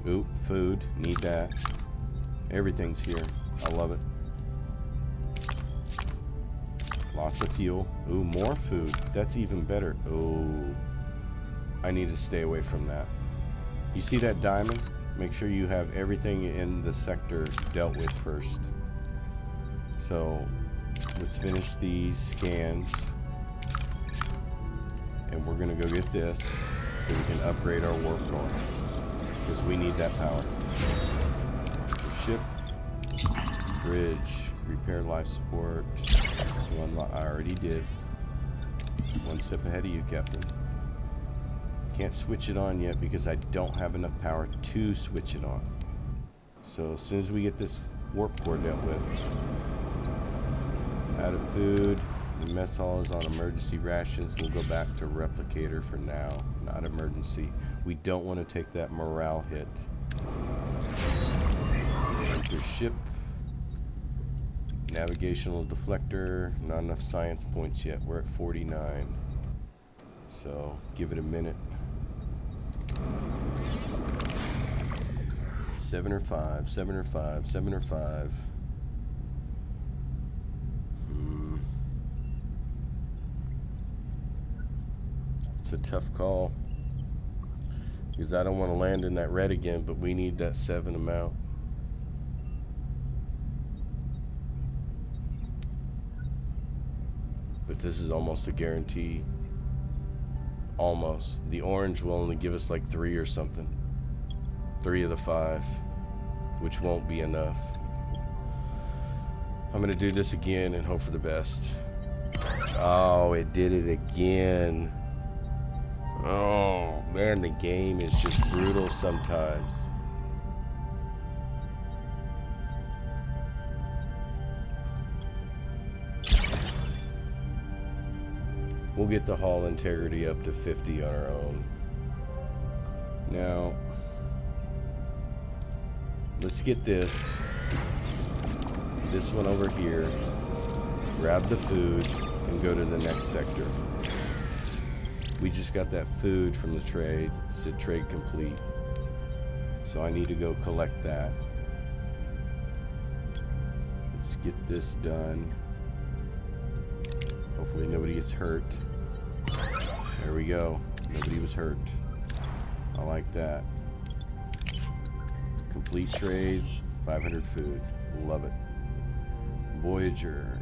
Ooh, food, need that. Everything's here. I love it. Lots of fuel. Ooh, more food. That's even better. Ooh, I need to stay away from that. You see that diamond? Make sure you have everything in the sector dealt with first. So let's finish these scans. And we're gonna go get this so we can upgrade our warp core. Because we need that power. The ship. Bridge. Repair life support. I already did. One step ahead of you, Captain. Can't switch it on yet because I don't have enough power to switch it on. So as soon as we get this warp core dealt with. Out of food. The mess hall is on emergency rations. We'll go back to replicator for now. Not emergency. We don't want to take that morale hit. Your ship. Navigational deflector. Not enough science points yet. We're at 49. So give it a minute. 7 or 5. 7 or 5. 7 or 5. It's a tough call. Because I don't want to land in that red again, but we need that 7 amount. But this is almost a guarantee. Almost. The orange will only give us like 3 or something. 3 of the 5. Which won't be enough. I'm going to do this again and hope for the best. Oh, it did it again. Oh, man, the game is just brutal sometimes. We'll get the hull integrity up to 50 on our own. Now, let's get this one over here, grab the food, and go to the next sector. We just got that food from the trade. It said trade complete. So I need to go collect that. Let's get this done. Hopefully nobody gets hurt. There we go. Nobody was hurt. I like that. Complete trade. 500 food. Love it. Voyager.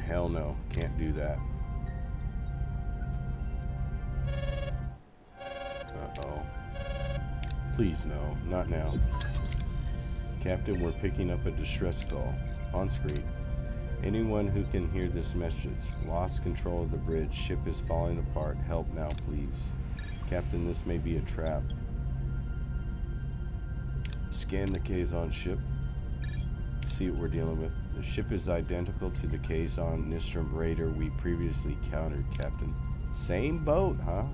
Hell no. Can't do that. Uh-oh. Please no. Not now. Captain, we're picking up a distress call. On screen. Anyone who can hear this message. Lost control of the bridge. Ship is falling apart. Help now, please. Captain, this may be a trap. Scan the Kazon ship. See what we're dealing with. The ship is identical to the Kazon Nistrum raider we previously countered, Captain. Same boat, huh?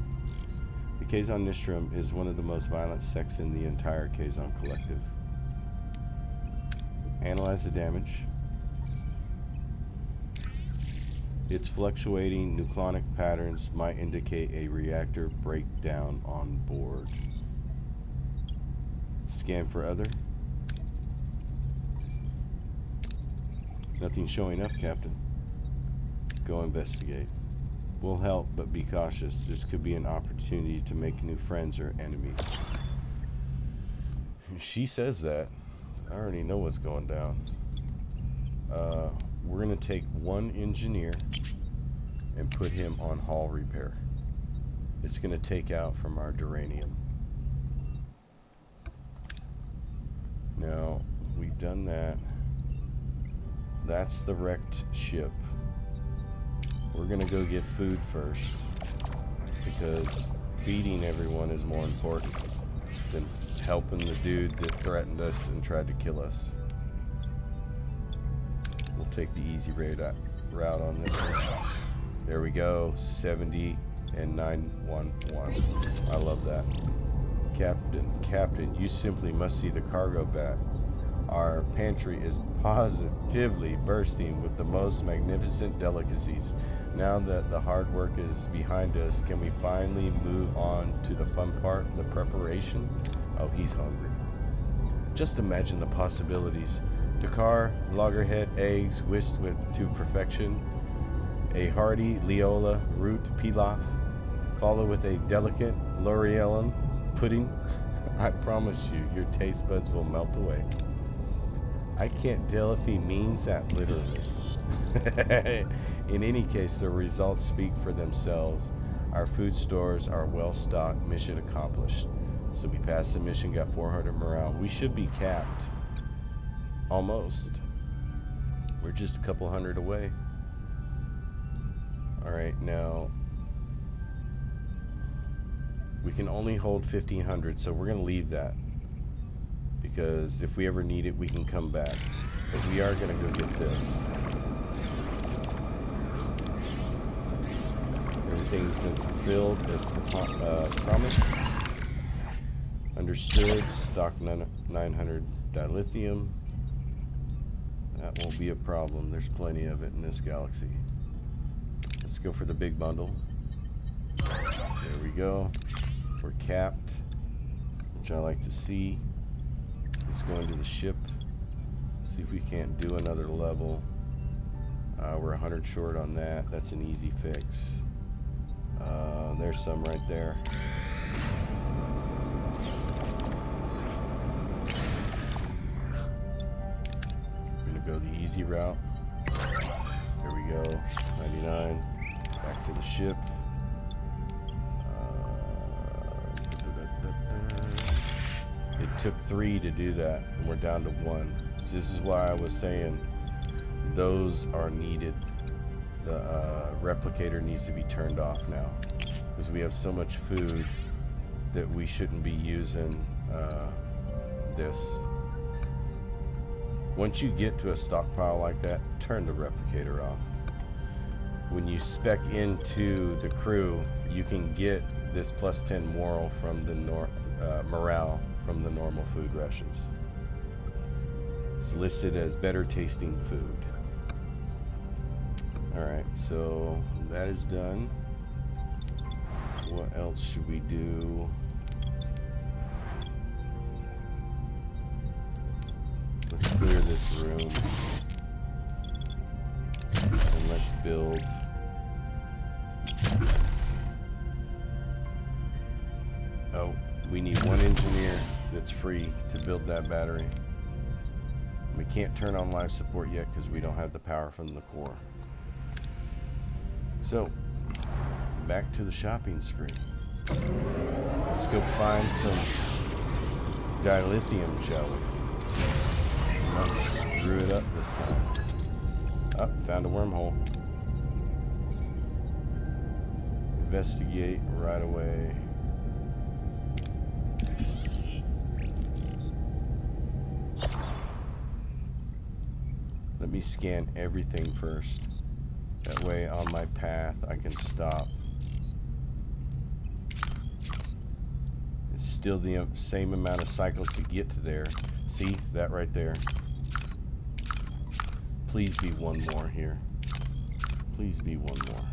The Kazon Nistrum is one of the most violent sects in the entire Kazon collective. Analyze the damage. Its fluctuating nucleonic patterns might indicate a reactor breakdown on board. Scan for other. Nothing showing up, Captain. Go investigate. We'll help, but be cautious. This could be an opportunity to make new friends or enemies. She says that. I already know what's going down. We're going to take one engineer and put him on hull repair. It's going to take out from our duranium. Now, we've done that. That's the wrecked ship. We're going to go get food first, because feeding everyone is more important than helping the dude that threatened us and tried to kill us. We'll take the easy route on this one. There we go. 70 and 911. I love that. Captain, you simply must see the cargo bat. Our pantry is positively bursting with the most magnificent delicacies. Now that the hard work is behind us, can we finally move on to the fun part, the preparation? Oh, he's hungry. Just imagine the possibilities. Dakar, loggerhead eggs whisked to perfection, a hearty Leola root pilaf, followed with a delicate L'Oreal pudding. I promise you, your taste buds will melt away. I can't tell if he means that literally. In any case, the results speak for themselves. Our food stores are well stocked. Mission accomplished. So we passed the mission, got 400 morale. We should be capped. Almost. We're just a couple hundred away. Alright, now we can only hold 1,500, so we're going to leave that. Because if we ever need it, we can come back. But we are going to go get this. Everything's been fulfilled as promised. Understood. Stock 900 dilithium. That won't be a problem. There's plenty of it in this galaxy. Let's go for the big bundle. There we go. We're capped, which I like to see. Let's go into the ship. See if we can't do another level. We're 100 short on that. That's an easy fix. There's some right there. I'm gonna go the easy route. There we go. 99. Back to the ship. It took 3 to do that, and we're down to 1. So this is why I was saying those are needed. The replicator needs to be turned off now, because we have so much food that we shouldn't be using this. Once you get to a stockpile like that, turn the replicator off. When you spec into the crew, you can get this plus 10 morale from the morale from the normal food rations. It's listed as better tasting food. Alright, so that is done. What else should we do? Let's clear this room. And let's build. Oh, we need one engineer that's free to build that battery. We can't turn on life support yet because we don't have the power from the core. So, back to the shopping spree. Let's go find some dilithium, shall we? Not screw it up this time. Oh, found a wormhole. Investigate right away. Let me scan everything first. That way on my path I can stop. It's still the same amount of cycles to get to there. See that right there? Please be one more here. Please be one more.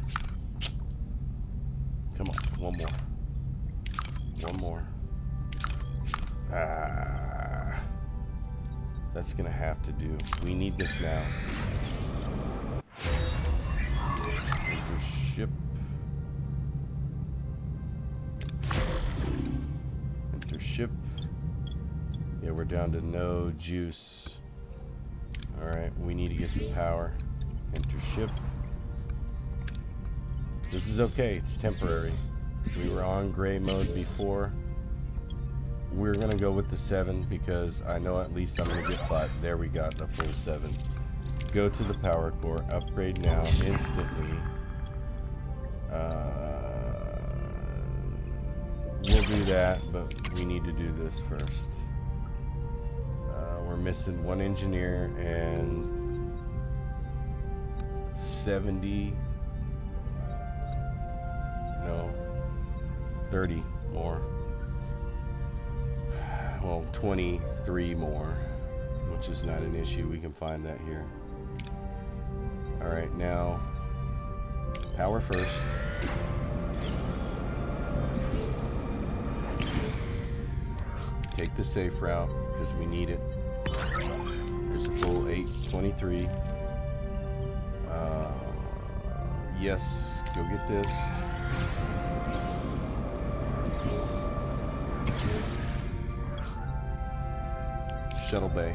Come on, one more. One more. Ah. That's gonna have to do. We need this now. Ship. ship. Yeah, we're down to no juice. Alright, we need to get some power. Enter ship. This is okay, it's temporary. We were on gray mode before. We're gonna go with the 7 because I know at least I'm gonna get 5. There we got the full 7. Go to the power core, upgrade now, instantly. We'll do that, but we need to do this first. We're missing 1 engineer and 70, no, 30 more. Well, 23 more, which is not an issue. We can find that here. All right, now power first. Take the safe route because we need it. There's a full 823. Yes, go get this. Shuttle bay.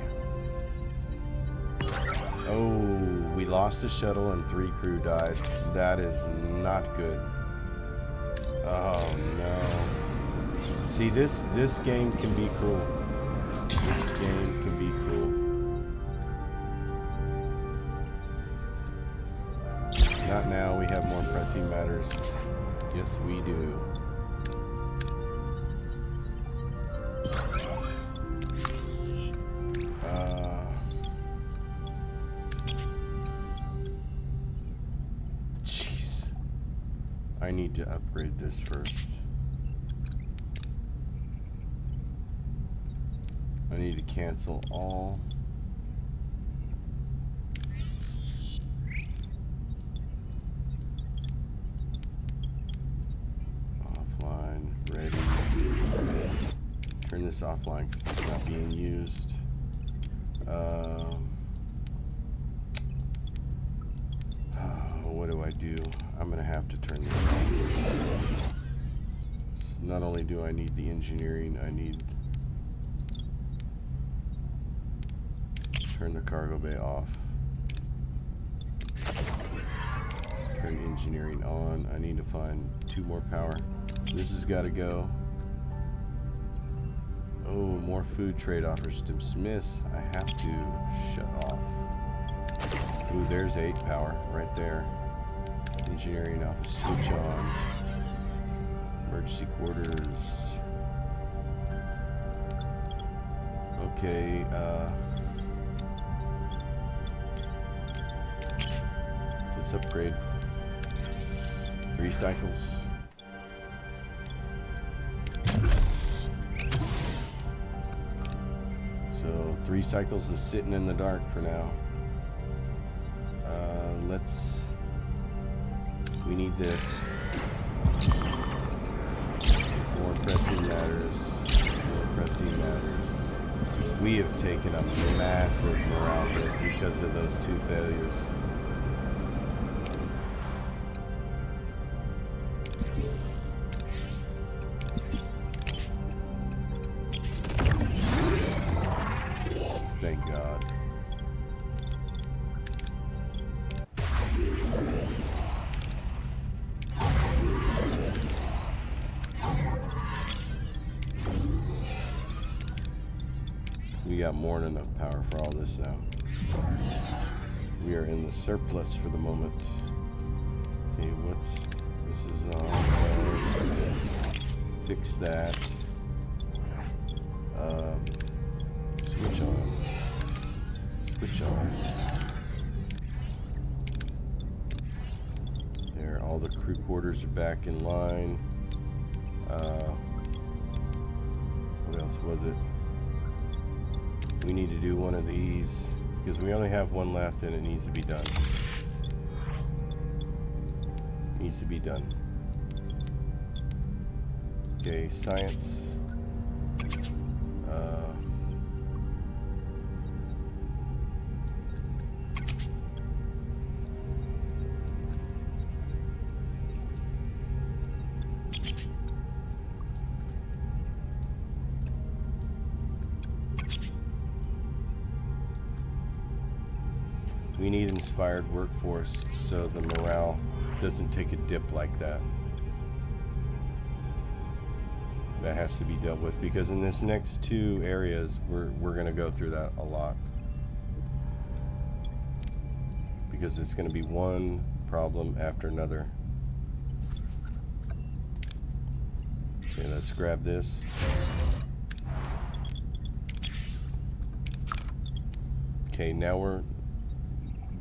Oh, we lost a shuttle and 3 crew died. That is not good. Oh no. See, this game can be cruel. This game can be cruel. Not now, we have more pressing matters. Yes, we do. Jeez. I need to upgrade this first. I need to cancel all. Offline, ready. Turn this offline because it's not being used. What do I do? I'm gonna have to turn this on. So not only do I need the engineering, I need turn the cargo bay off. Turn engineering on. I need to find 2 more power. This has got to go. Oh, more food trade offers. Dismiss. I have to shut off. Ooh, there's 8 power right there. Engineering office. Switch on. Emergency quarters. Okay, let's upgrade. 3 cycles. So 3 cycles is sitting in the dark for now. We need this. More pressing matters. More pressing matters. We have taken a massive morale hit because of those 2 failures. Thank God. We got more than enough power for all this now. We are in the surplus for the moment. Okay, this is on. Fix that. Switch on. Switch on. There, all the crew quarters are back in line. What else was it? We need to do one of these because we only have 1 left and it needs to be done. Needs to be done. Okay, science. We need inspired workforce so the morale doesn't take a dip like that. That has to be dealt with, because in this next 2 areas we're going to go through that a lot, because it's going to be one problem after another. Okay, let's grab this. Okay, now we're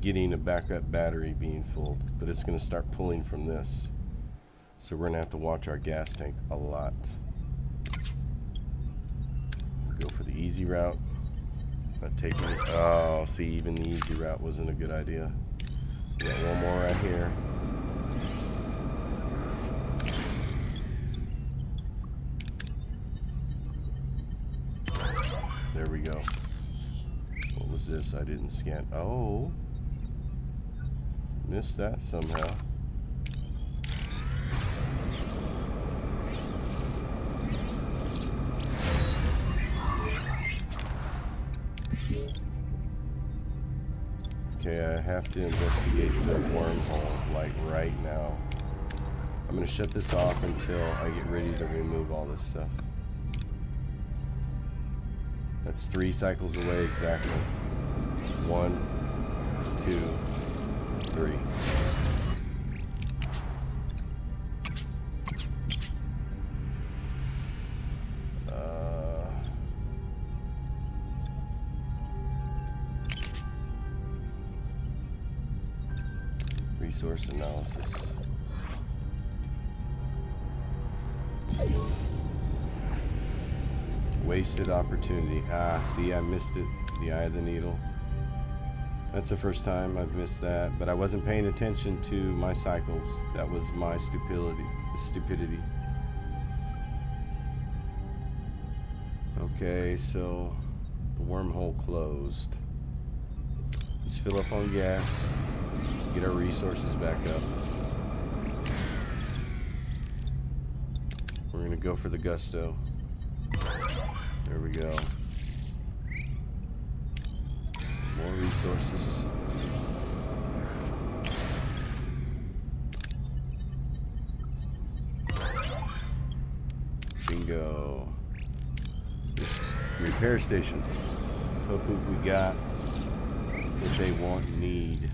getting a backup battery being filled, but it's going to start pulling from this, so we're going to have to watch our gas tank a lot. Go for the easy route. Not taking it. Oh, see, even the easy route wasn't a good idea. We got one more right here. There we go. What was this? I didn't scan. Oh. Missed that somehow. Okay, I have to investigate the wormhole, like, right now. I'm gonna shut this off until I get ready to remove all this stuff. That's 3 cycles away exactly. 1, 2, 3. Resource analysis. Wasted opportunity. Ah, see, I missed it. The eye of the needle. That's the first time I've missed that, but I wasn't paying attention to my cycles. That was my stupidity. Okay, so the wormhole closed. Let's fill up on gas. Get our resources back up. We're gonna go for the gusto. There we go. More resources. Bingo. This repair station. Let's hope we got what they want and need.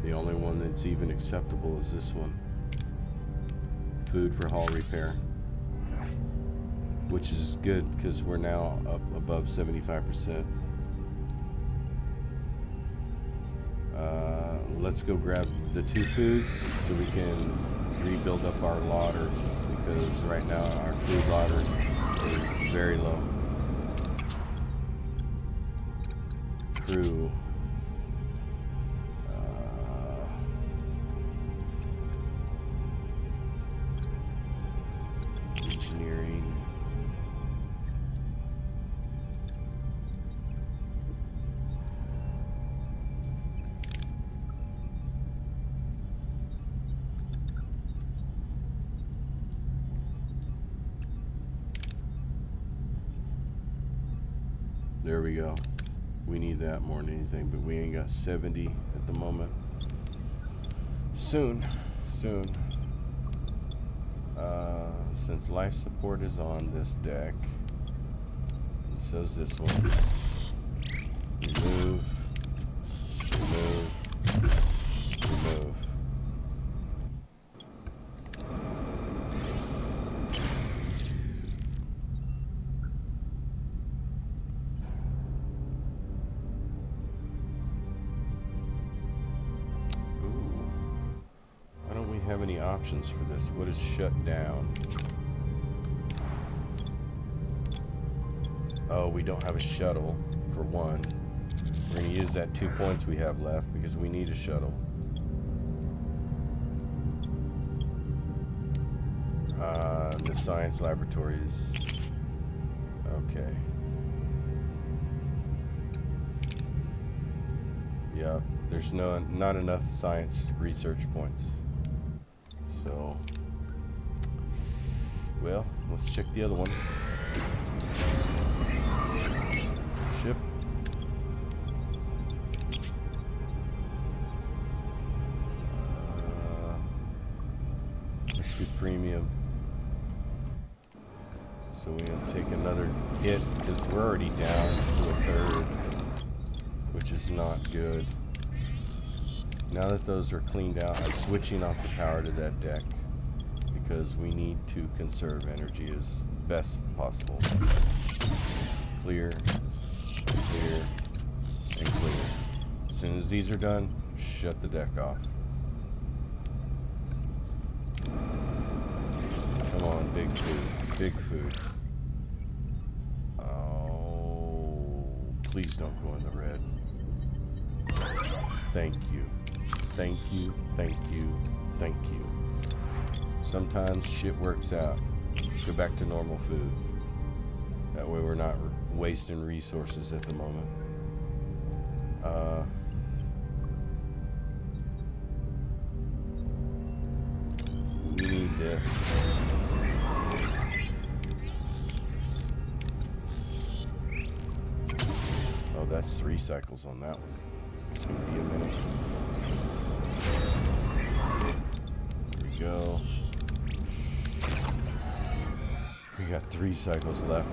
The only one that's even acceptable is this one. Food for hull repair. Which is good because we're now up above 75%. Let's go grab the 2 foods so we can rebuild up our larder, because right now our food larder is very low. Crew. Engineering. There we go. We need that more than anything, but we ain't got 70 at the moment. Soon. Since life support is on this deck, and so's this one. Remove. Have any options for this? What is shut down? Oh, we don't have a shuttle for one. We're gonna use that 2 points we have left because we need a shuttle. The science laboratories. Okay. Yeah, there's not enough science research points. So, well, let's check the other one. Ship. Let's do premium. So we're gonna take another hit because we're already down to a third, which is not good. Now that those are cleaned out, I'm switching off the power to that deck because we need to conserve energy as best possible. Clear, clear, and clear. As soon as these are done, shut the deck off. Come on, big food, big food. Oh, please don't go in the red. Thank you. Thank you, thank you, thank you. Sometimes shit works out. Go back to normal food. That way we're not wasting resources at the moment. We need this. Oh, that's 3 cycles on that one. It's gonna be a minute. There we go. We got 3 cycles left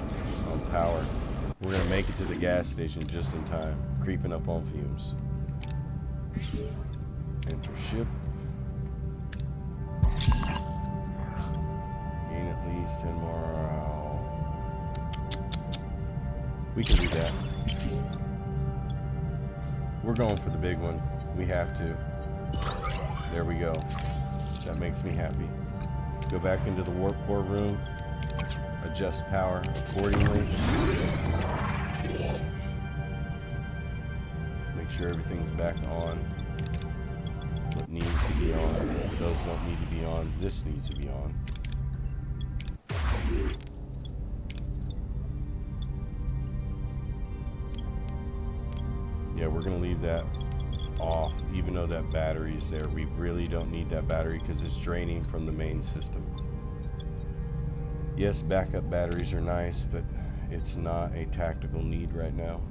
on power. We're gonna make it to the gas station just in time. Creeping up on fumes. Enter ship. Gain at least 10 more. We can do that. We're going for the big one. We have to. There we go. That makes me happy. Go back into the warp core room. Adjust power accordingly. Make sure everything's back on. What needs to be on. Those don't need to be on. This needs to be on. Yeah, we're gonna leave that off, even though that battery's there. We really don't need that battery because it's draining from the main system. Yes, backup batteries are nice, but it's not a tactical need right now.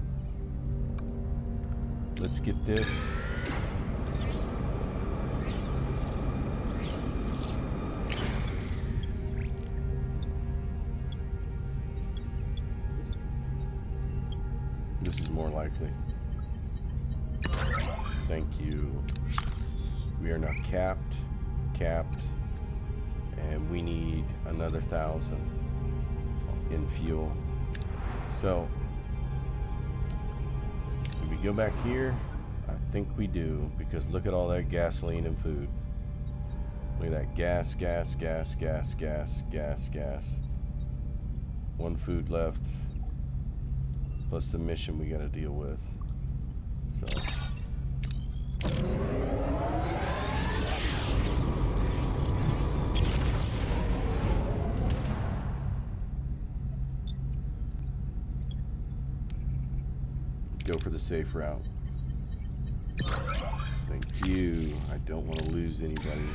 Let's get this. This is more likely. Thank you. We are now capped, and we need another 1,000 in fuel. So, do we go back here? I think we do, because look at all that gasoline and food. Look at that gas, gas, gas, gas, gas, gas, gas. 1 food left, plus the mission we gotta deal with. So. Go for the safe route. Thank you. I don't want to lose anybody.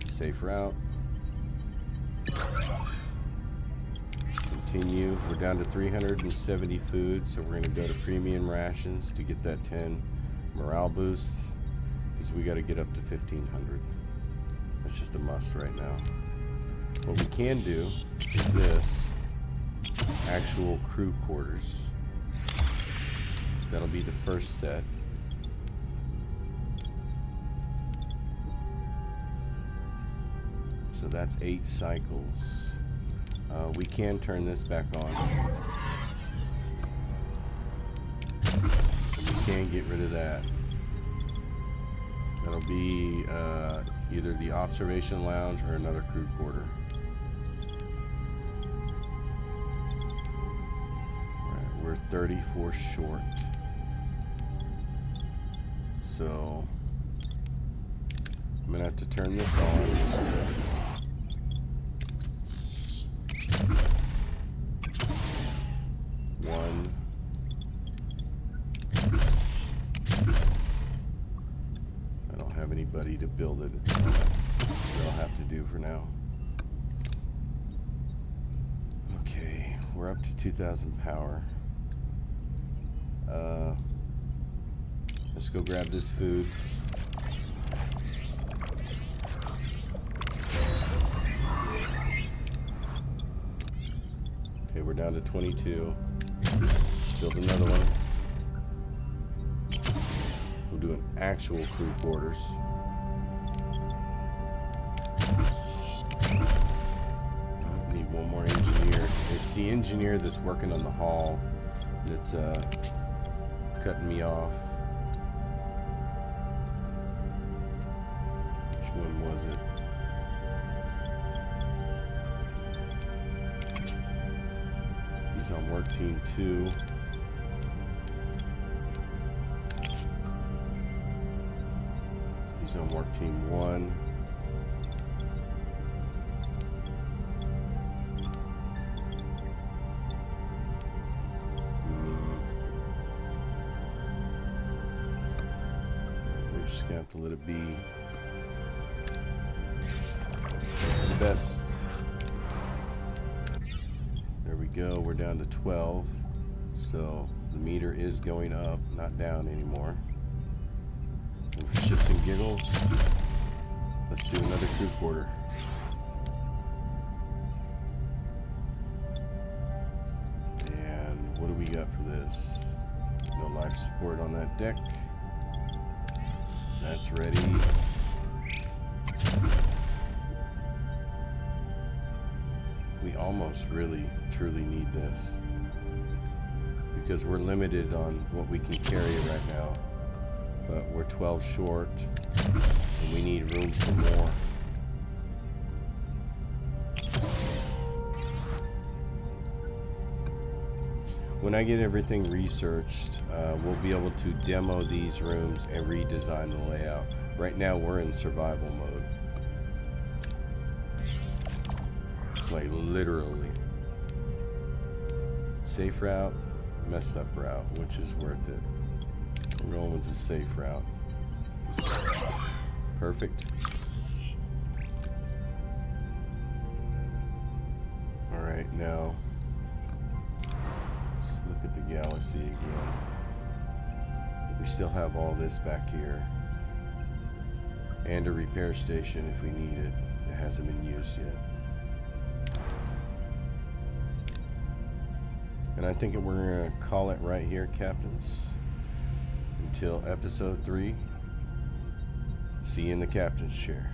Safe route. Continue. We're down to 370 food, so we're going to go to premium rations to get that 10 morale boost, because we got to get up to 1,500. That's just a must right now. What we can do is this. Actual crew quarters. That'll be the first set. So that's 8 cycles. We can turn this back on. We can get rid of that. That'll be either the observation lounge or another crew quarter. Alright, we're 34 short. So I'm gonna have to turn this on. have anybody to build it. They'll have to do for now. Okay, we're up to 2,000 power. Let's go grab this food. Okay, we're down to 22. Build another one. We'll do an actual crew quarters. Need one more engineer. It's the engineer that's working on the hall that's cutting me off. Which one was it? He's on work team 2. He's on work team 1. We're just gonna have to let it be. For the best. There we go, we're down to 12. So the meter is going up, not down anymore. And for shits and giggles, let's do another crew quarter. And what do we got for this? No life support on that deck. That's ready. We almost really, truly need this. Because we're limited on what we can carry right now. But we're 12 short, and we need room for more. When I get everything researched, we'll be able to demo these rooms and redesign the layout. Right now, we're in survival mode. Like, literally. Safe route, messed up route, which is worth it. We're going with the safe route. Perfect. Alright, now let's look at the galaxy again. We still have all this back here. And a repair station if we need it. It hasn't been used yet. And I think we're going to call it right here, Captains. Until episode 3. See you in the captain's chair.